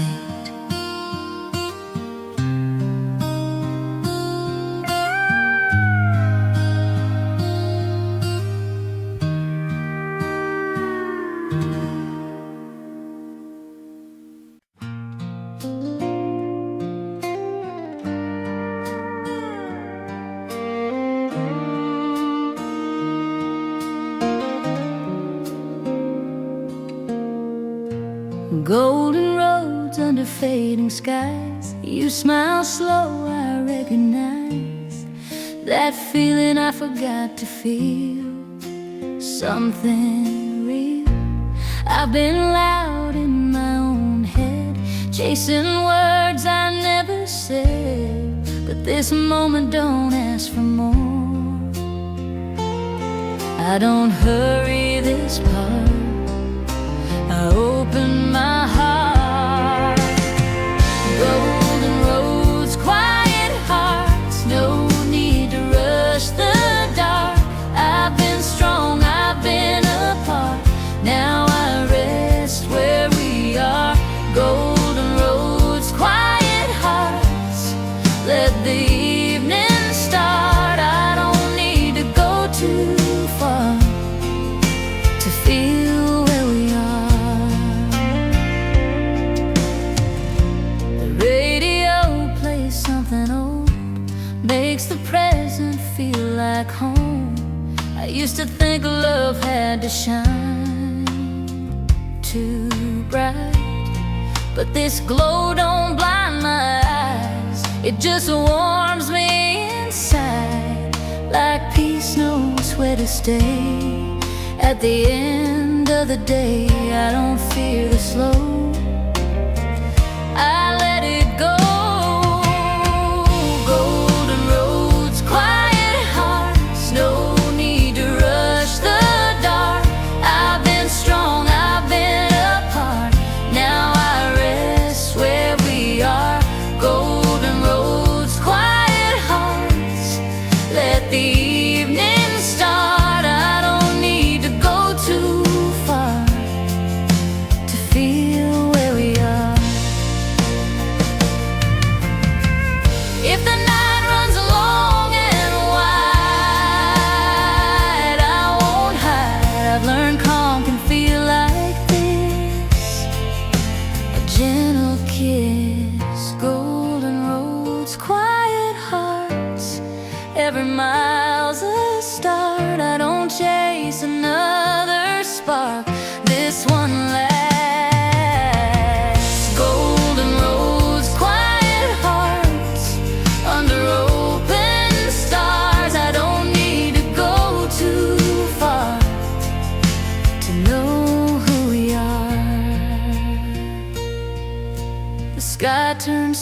Golden roads under fading skies. You smile slow, I recognize that feeling I forgot to feel. Something real. I've been loud in my own head, chasing words I never said. But this moment don't ask for more. I don't hurry this part, I open my heart. Golden roads, quiet hearts, no need to rush the dark. I've been strong, I've been apart, now I rest where we are. Golden roads, quiet hearts, let the evening start. I don't need to go too far to feel where we are. The radio plays something old, makes the present feel like home. I used to think love had to shine too bright, but this glow don't blind my eyes, it just warms me inside. Like peace knows where to stay. At the end of the day, I don't fear the slow, I let it go. Golden roads, quiet hearts, no need to rush the dark. I've been strong, I've been apart, now I rest where we are. Golden roads, quiet hearts, let the evening start. I don't need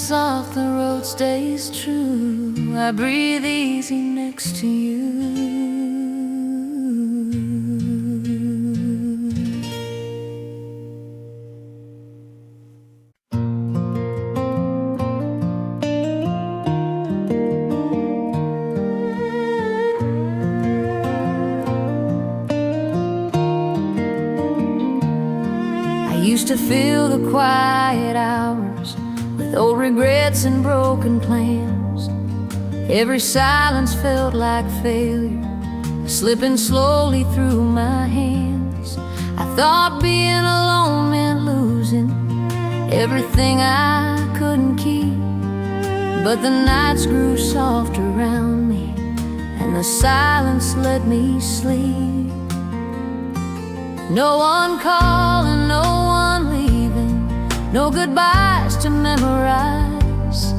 gets off, the road stays true. I breathe easy next to you. Used to fill the quiet hours with old regrets and broken plans. Every silence felt like failure, slipping slowly through my hands. I thought being alone meant losing everything I couldn't keep, but the nights grew soft around me and the silence let me sleep. No one calling, no one leaving, no goodbyes to memorize,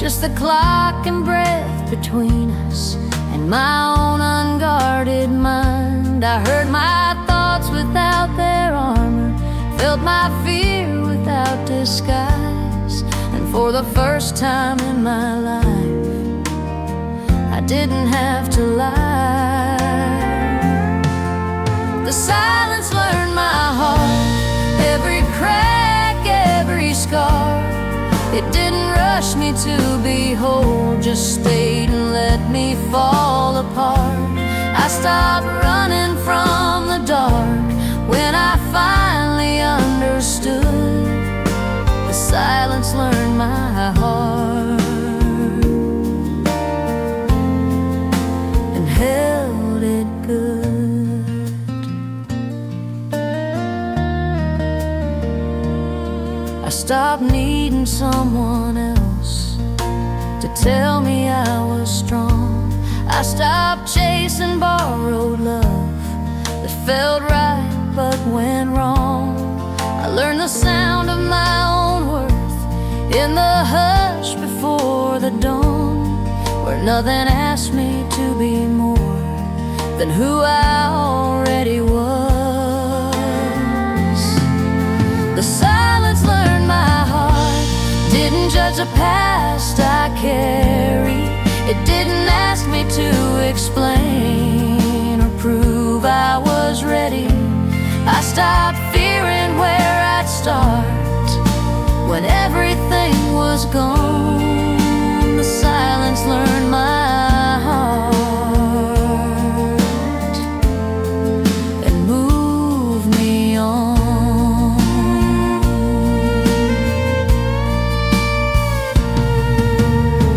just the clock and breath between us and my own unguarded mind. I heard my thoughts without their armor, felt my fear without disguise, and for the first time in my life, I didn't have to lie. The silence learned my heart, every crack, every scar. It didn't rush me to behold, just stayed and let me fall apart. I stopped running from the dark when I finally understood. The silence learned my heart and held it good. I stopped needing someone else to tell me I was strong. I stopped chasing borrowed love that felt right but went wrong. I learned the sound of my own worth in the hush before the dawn, where nothing asked me to be more than who I already was. The silence learned my heart, didn't judge the past I carry. It didn't ask me to explain or prove I was ready. I stopped fearing where I'd start when everything was gone. The silence learned my heart and moved me on.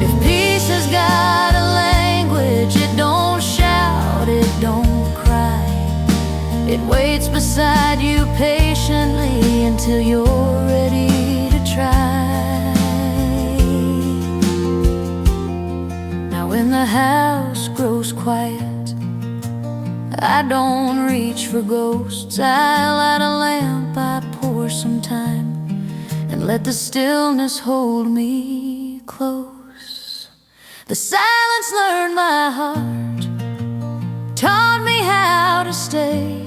If peace has got a language, it don't shout, it don't cry. It waits beside you patiently until you're ready to try. Now when the house grows quiet, I don't reach for ghosts. I light a lamp, I pour some time, and let the stillness hold me close. The silence learned my heart, taught me how to stay,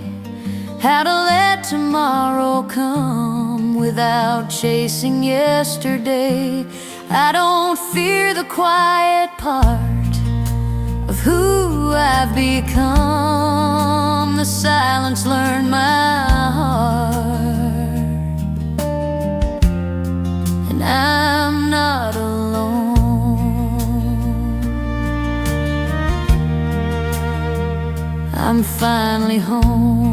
how to let tomorrow come without chasing yesterday. I don't fear the quiet part of who I've become. The silence learned my heart, and I'm not alone. I'm finally home.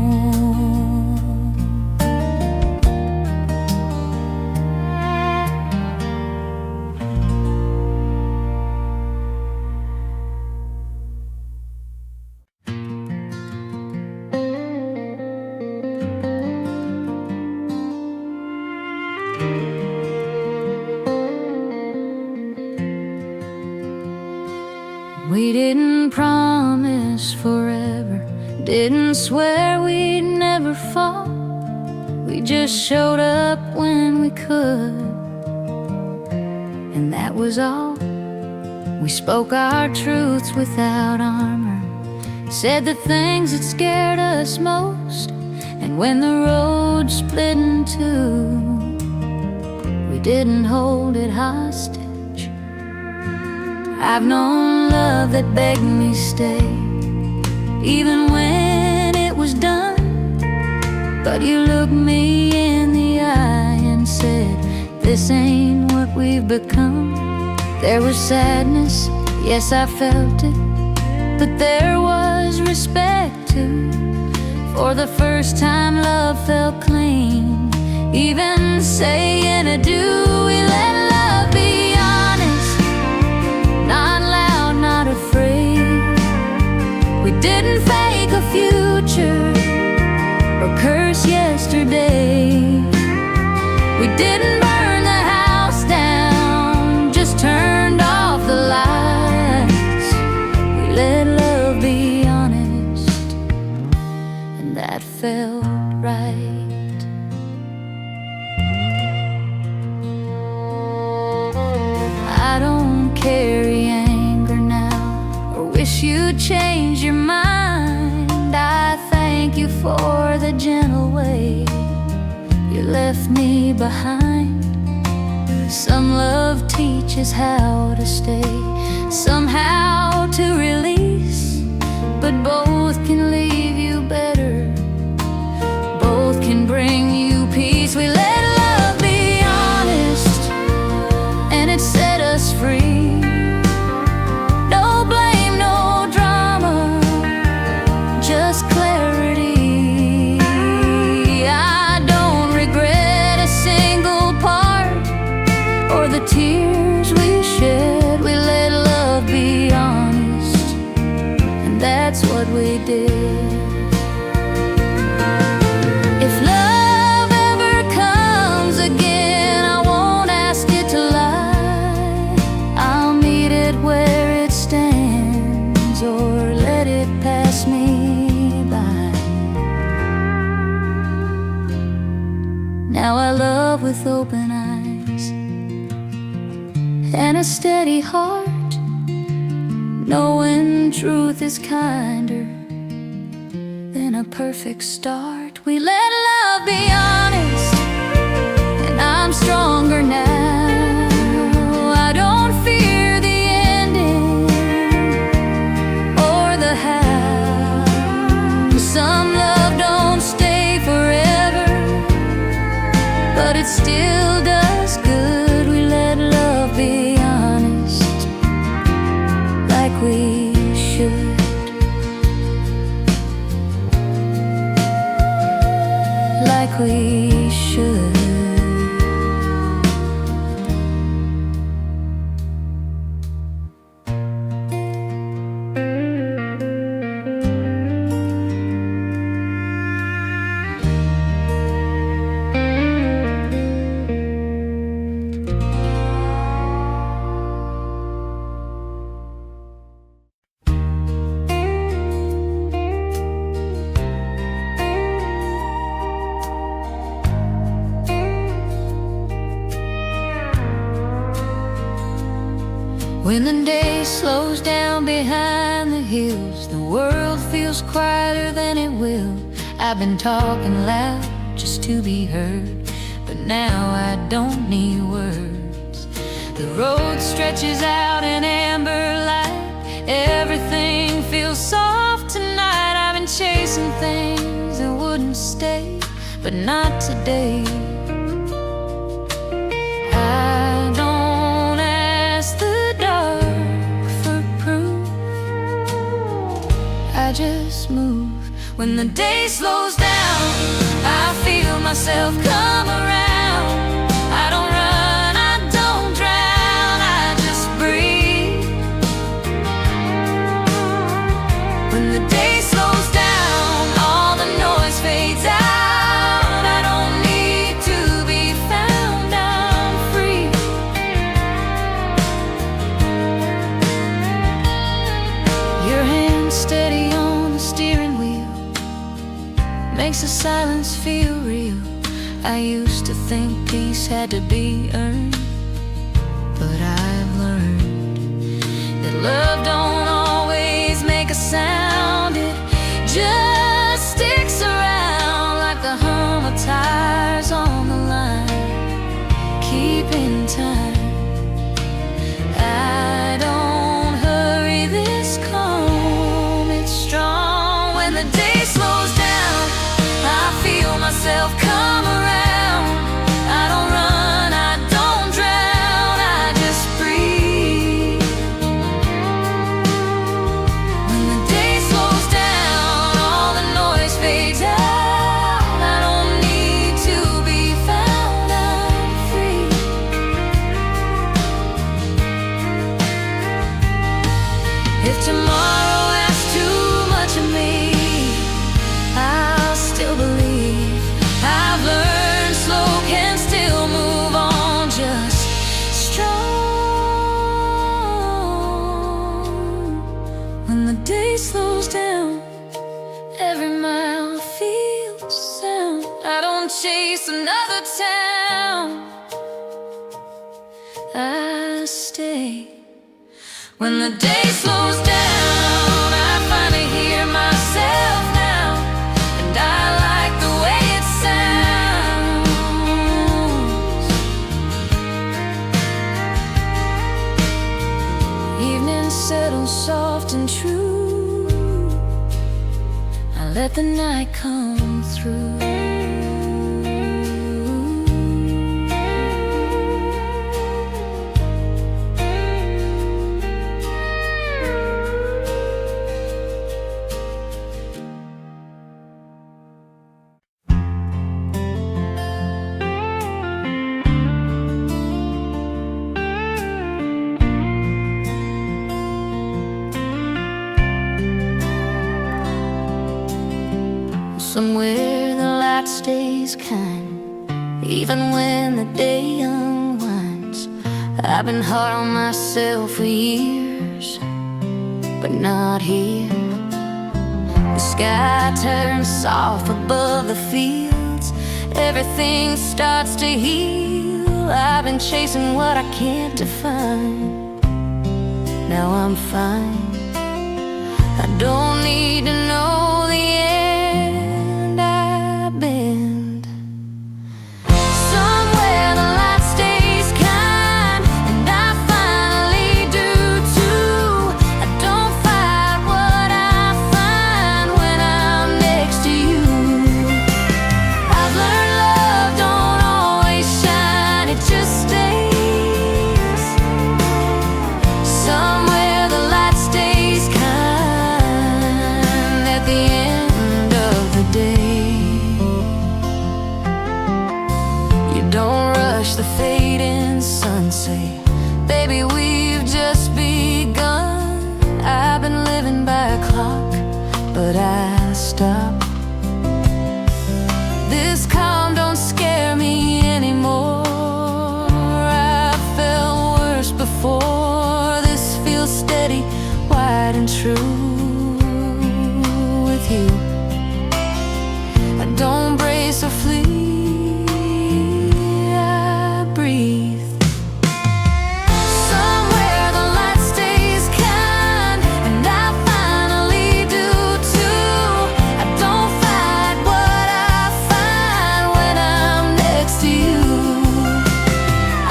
We didn't promise forever, didn't swear we'd never fall. We just showed up when we could, and that was all. We spoke our truths without armor, said the things that scared us most. And when the road split in two, we didn't hold it hostage. I've known love that begged me stay, even when it was done. But you looked me in the eye and said, this ain't what we've become. There was sadness, yes, I felt it, but there was respect too. For the first time love felt clean, even saying adieu. We let love be honest, not loud, not afraid. We didn't fake a future or curse yesterday. We didn't burn the house down, just turned off the lights. We let love be honest, and that felt right. I don't carry anger now, or wish you'd change your mind. I thank you for the gentle way you left me behind. Some love teaches how to stay, somehow to release, but both can leave you better, both can bring you peace. We let love be honest, and it set us free. No blame, no drama, just clarity. I don't regret a single part or the tears we shed. We let love be honest, and that's what we did. If love ever comes again, I won't ask it to lie. I'll meet it where it stands, or let it pass me by. Now I love with open eyes and a steady heart, knowing truth is kinder than a perfect start. We let love be honest, and I'm stronger now. I don't fear the ending or the how. Some love don't stay forever, but it still does good. We let love be honest, like we should. Like we should. When the day slows down behind the hills, the world feels quieter than it will. I've been talking loud just to be heard, but now I don't need words. The road stretches out in amber light, everything feels soft tonight. I've been chasing things that wouldn't stay, but not today. I don't ask the dark for proof, I just move. When the day slows down, I feel myself come around. I don't run, I don't drown, I just breathe. When the day slows down, all the noise fades out. I don't need to be found, I'm free. Your hand steady on the steering wheel makes the silence feel real. I used to think peace had to be earned, but I've learned that love don't always make a sound. It just sticks around like the hum of tires on the line, keeping time. I don't Every mile feels sound. I don't chase another town, I stay. When the day slows down, I finally hear myself now, and I like the way it sounds. Evening settles soft and true, I let the night come through. Somewhere the light stays kind, even when the day unwinds. I've been hard on myself for years, but not here. The sky turns soft above the fields, everything starts to heal. I've been chasing what I can't define, now I'm fine. I don't need to know the end, I bend. Somewhere the light stays kind, and I finally do too. I don't fight what I find when I'm next to you. I've learned love don't always shine, it just stays. Somewhere the light stays kind at the end of the day. You don't rush the fading sunset, baby, we've just begun. I've been living by a clock, but I stop. This calm don't scare me anymore. I felt worse before. This feels steady, wide and true with you. I don't brace or flee, I breathe. Somewhere the light stays kind, and I finally do too. I don't fight what I find when I'm next to you.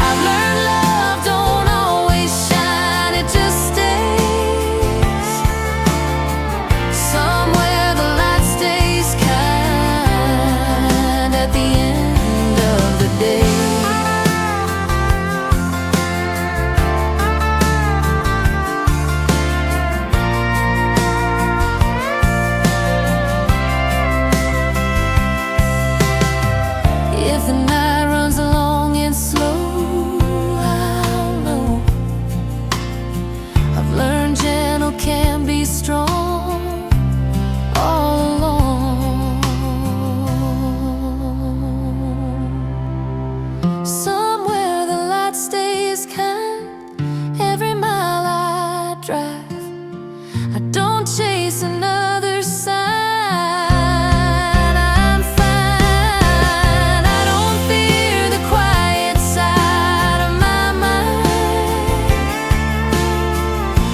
I've learned love don't always shine, it just stays. Somewhere the light stays kind at the end of the day. If the night runs long and slow, I'll know. I've learned gentle can be strong all along. Somewhere the light stays kind, every mile I drive. I don't chase another sign, I'm fine. I don't fear the quiet side of my mind.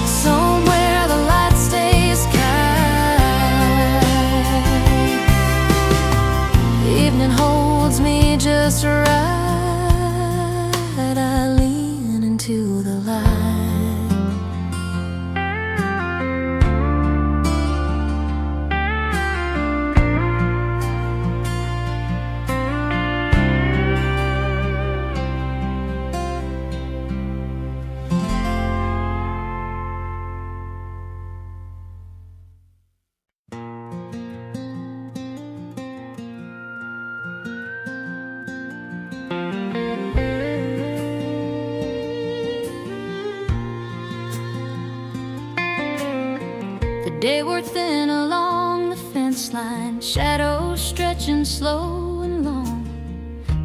Somewhere the light stays kind. Evening holds me just right, I lean into the light. The day wore thin along the fence line, shadows stretching slow and long.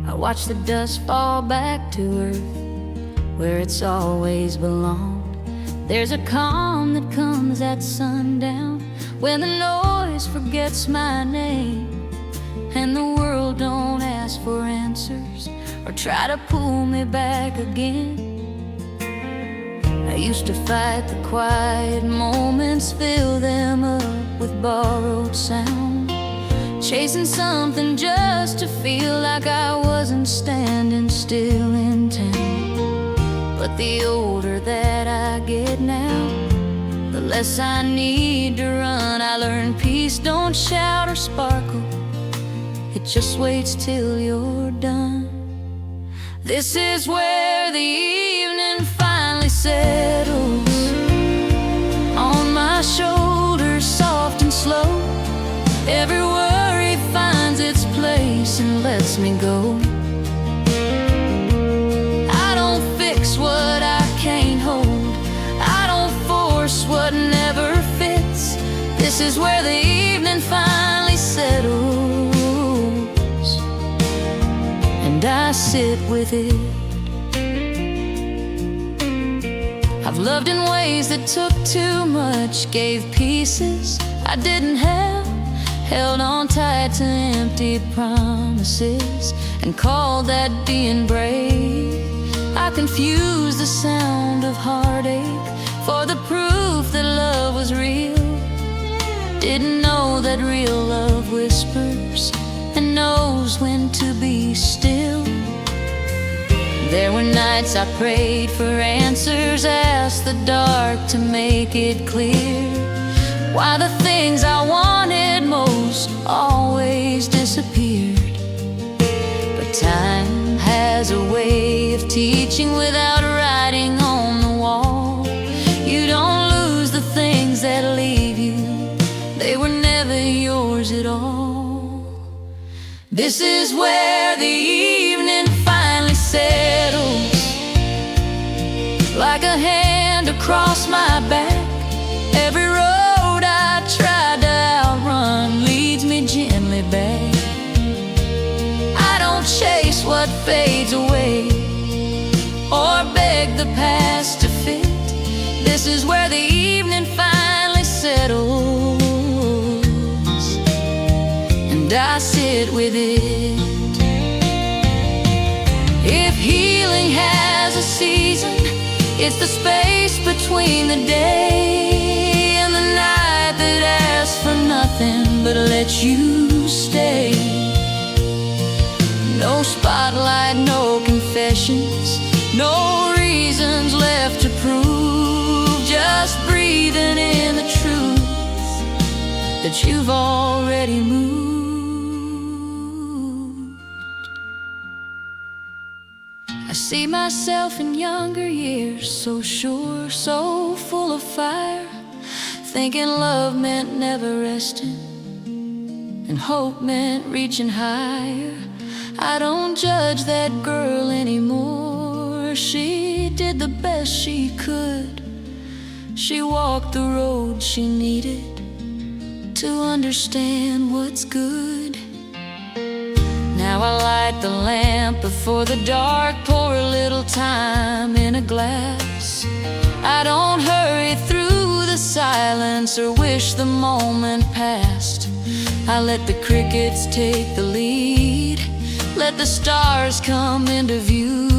I watch the dust fall back to earth, where it's always belonged. There's a calm that comes at sundown, when the noise always forgets my name, and the world don't ask for answers or try to pull me back again. I used to fight the quiet moments, fill them up with borrowed sound, chasing something just to feel like I wasn't standing still in town. But the older that I get now, the less I need to run. I learn peace don't shout or sparkle, it just waits till you're done. This is where the evening finally settles on my shoulders, soft and slow. Every worry finds its place and lets me go. I don't fix what I can't hold, I don't force what never fits. This is where the evening finally settles, and I sit with it. I've loved in ways that took too much, gave pieces I didn't have, held on tight to empty promises, and called that being brave. I confused the sound of heartache for the proof that love was real. Didn't know that real love whispers and knows when to be still. There were nights I prayed for answers, asked the dark to make it clear why the things I wanted most always disappeared. But time has a way of teaching without writing on the wall. You don't lose the things that leave you, they were never yours at all. This is where the evening finally settles, like a hand across my back. Every road I tried to outrun leads me gently back. I don't chase what fades away or beg the past to fit. This is where the evening finally settles, and I sit with it. If healing has a season, it's the space between the day and the night that asks for nothing but lets you stay. No spotlight, no confessions, no reasons left to prove, just breathing in the truth that you've already moved. I see myself in younger years, so sure, so full of fire, thinking love meant never resting and hope meant reaching higher. I don't judge that girl anymore, she did the best she could. She walked the road she needed to understand what's good. Now I light the lamp before the dark, pour a little time in a glass. I don't hurry through the silence or wish the moment passed. I let the crickets take the lead, let the stars come into view.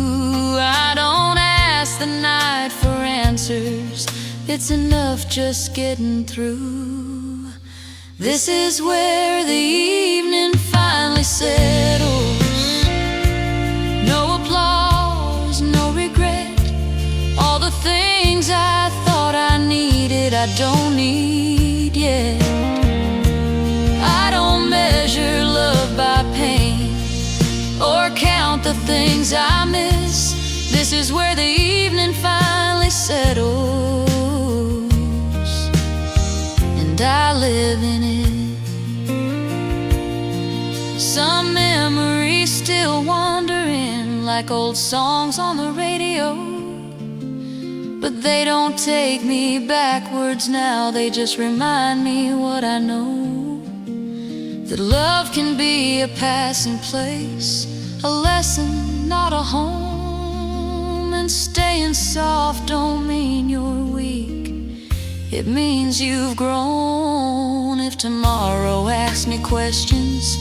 I don't ask the night for answers, it's enough just getting through. This is where the evening finally settles. No applause, no regret. All the things I thought I needed, I don't need yet. I don't measure love by pain or count the things I miss. This is where the evening finally settles, and I live in it. Some memories still wandering like old songs on the radio, but they don't take me backwards now, they just remind me what I know. That love can be a passing place, a lesson, not a home. And staying soft don't mean you're weak, it means you've grown. If tomorrow asks me questions,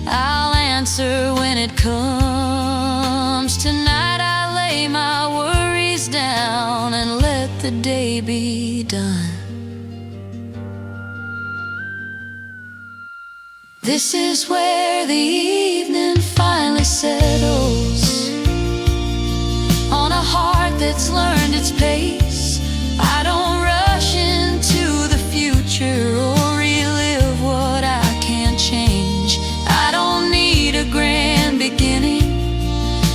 I'll answer when it comes. Tonight I lay my worries down and let the day be done. This is where the evening finally settles on a heart that's learned its pace. I don't rush into the future or relive what I can't change. I don't need a grand beginning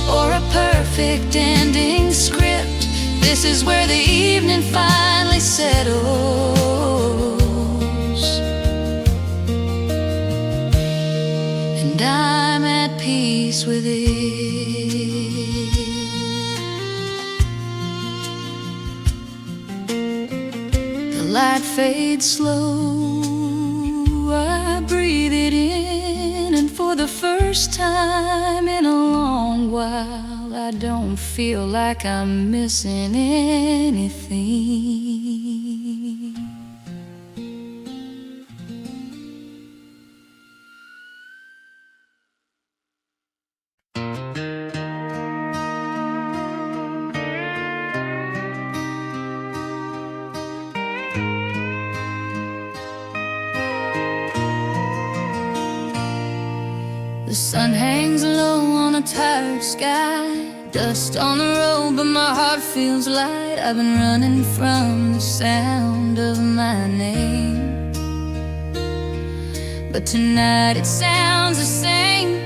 or a perfect ending script. This is where the evening finally settles, and I'm at peace with it. The light fades slow, I breathe it in, and for the first time in a long while, I don't feel like I'm missing anything. The sun hangs low on a tired sky, dust on the road, but my heart feels light. I've been running from the sound of my name, but tonight it sounds the same.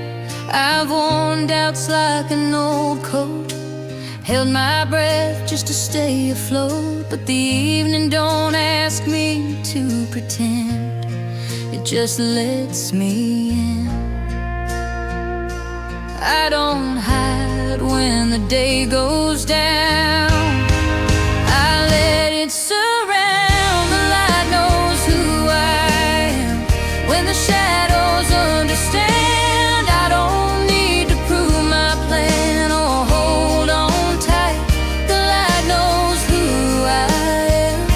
I've worn doubts like an old coat, held my breath just to stay afloat. But the evening don't ask me to pretend, it just lets me in. I don't hide when the day goes down, I let it surround. The light knows who I am when the shadows understand. I don't need to prove my plan or hold on tight. The light knows who I am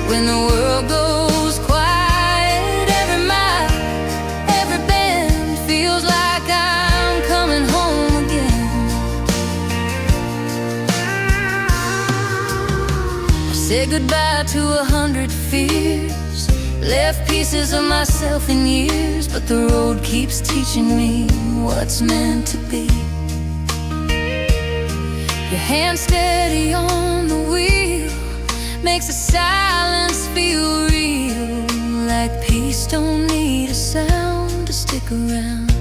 when the world goes quiet. Every mile, every bend feels like I'm coming home again. I said goodbye to 100 fears, left pieces of myself in years, but the road keeps teaching me what's meant to be. Your hand steady on the wheel makes the silence feel real, like peace don't need a sound to stick around.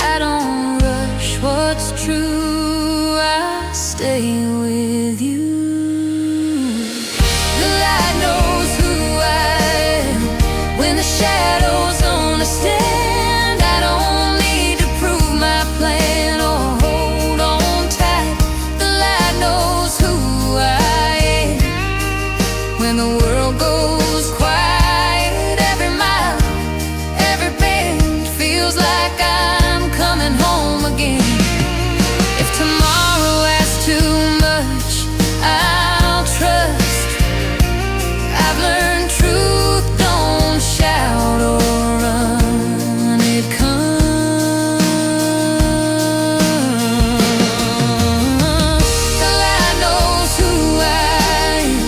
I don't rush what's true, I stay with you. The light knows who I am when the shadows understand. I don't need to prove my plan or hold on tight. The light knows who I am when the world goes quiet. Every mile, every bend feels like I'm coming home again. If tomorrow asks too much, I'll trust. I've learned truth don't shout or run, it comes. The light knows who I am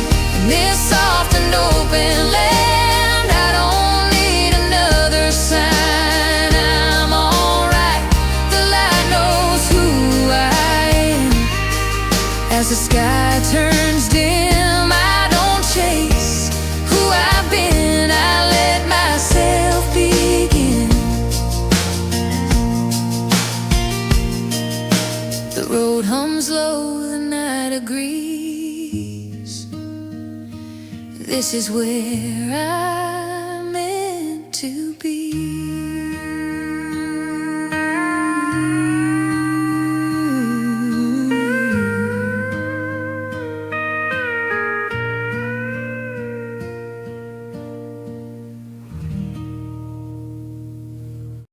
in this soft and open land. I don't need another sign, I'm alright. The light knows who I am. As the sky turns dim, I don't chase who I've been, I let myself begin. The road hums low, the night agrees. This is where I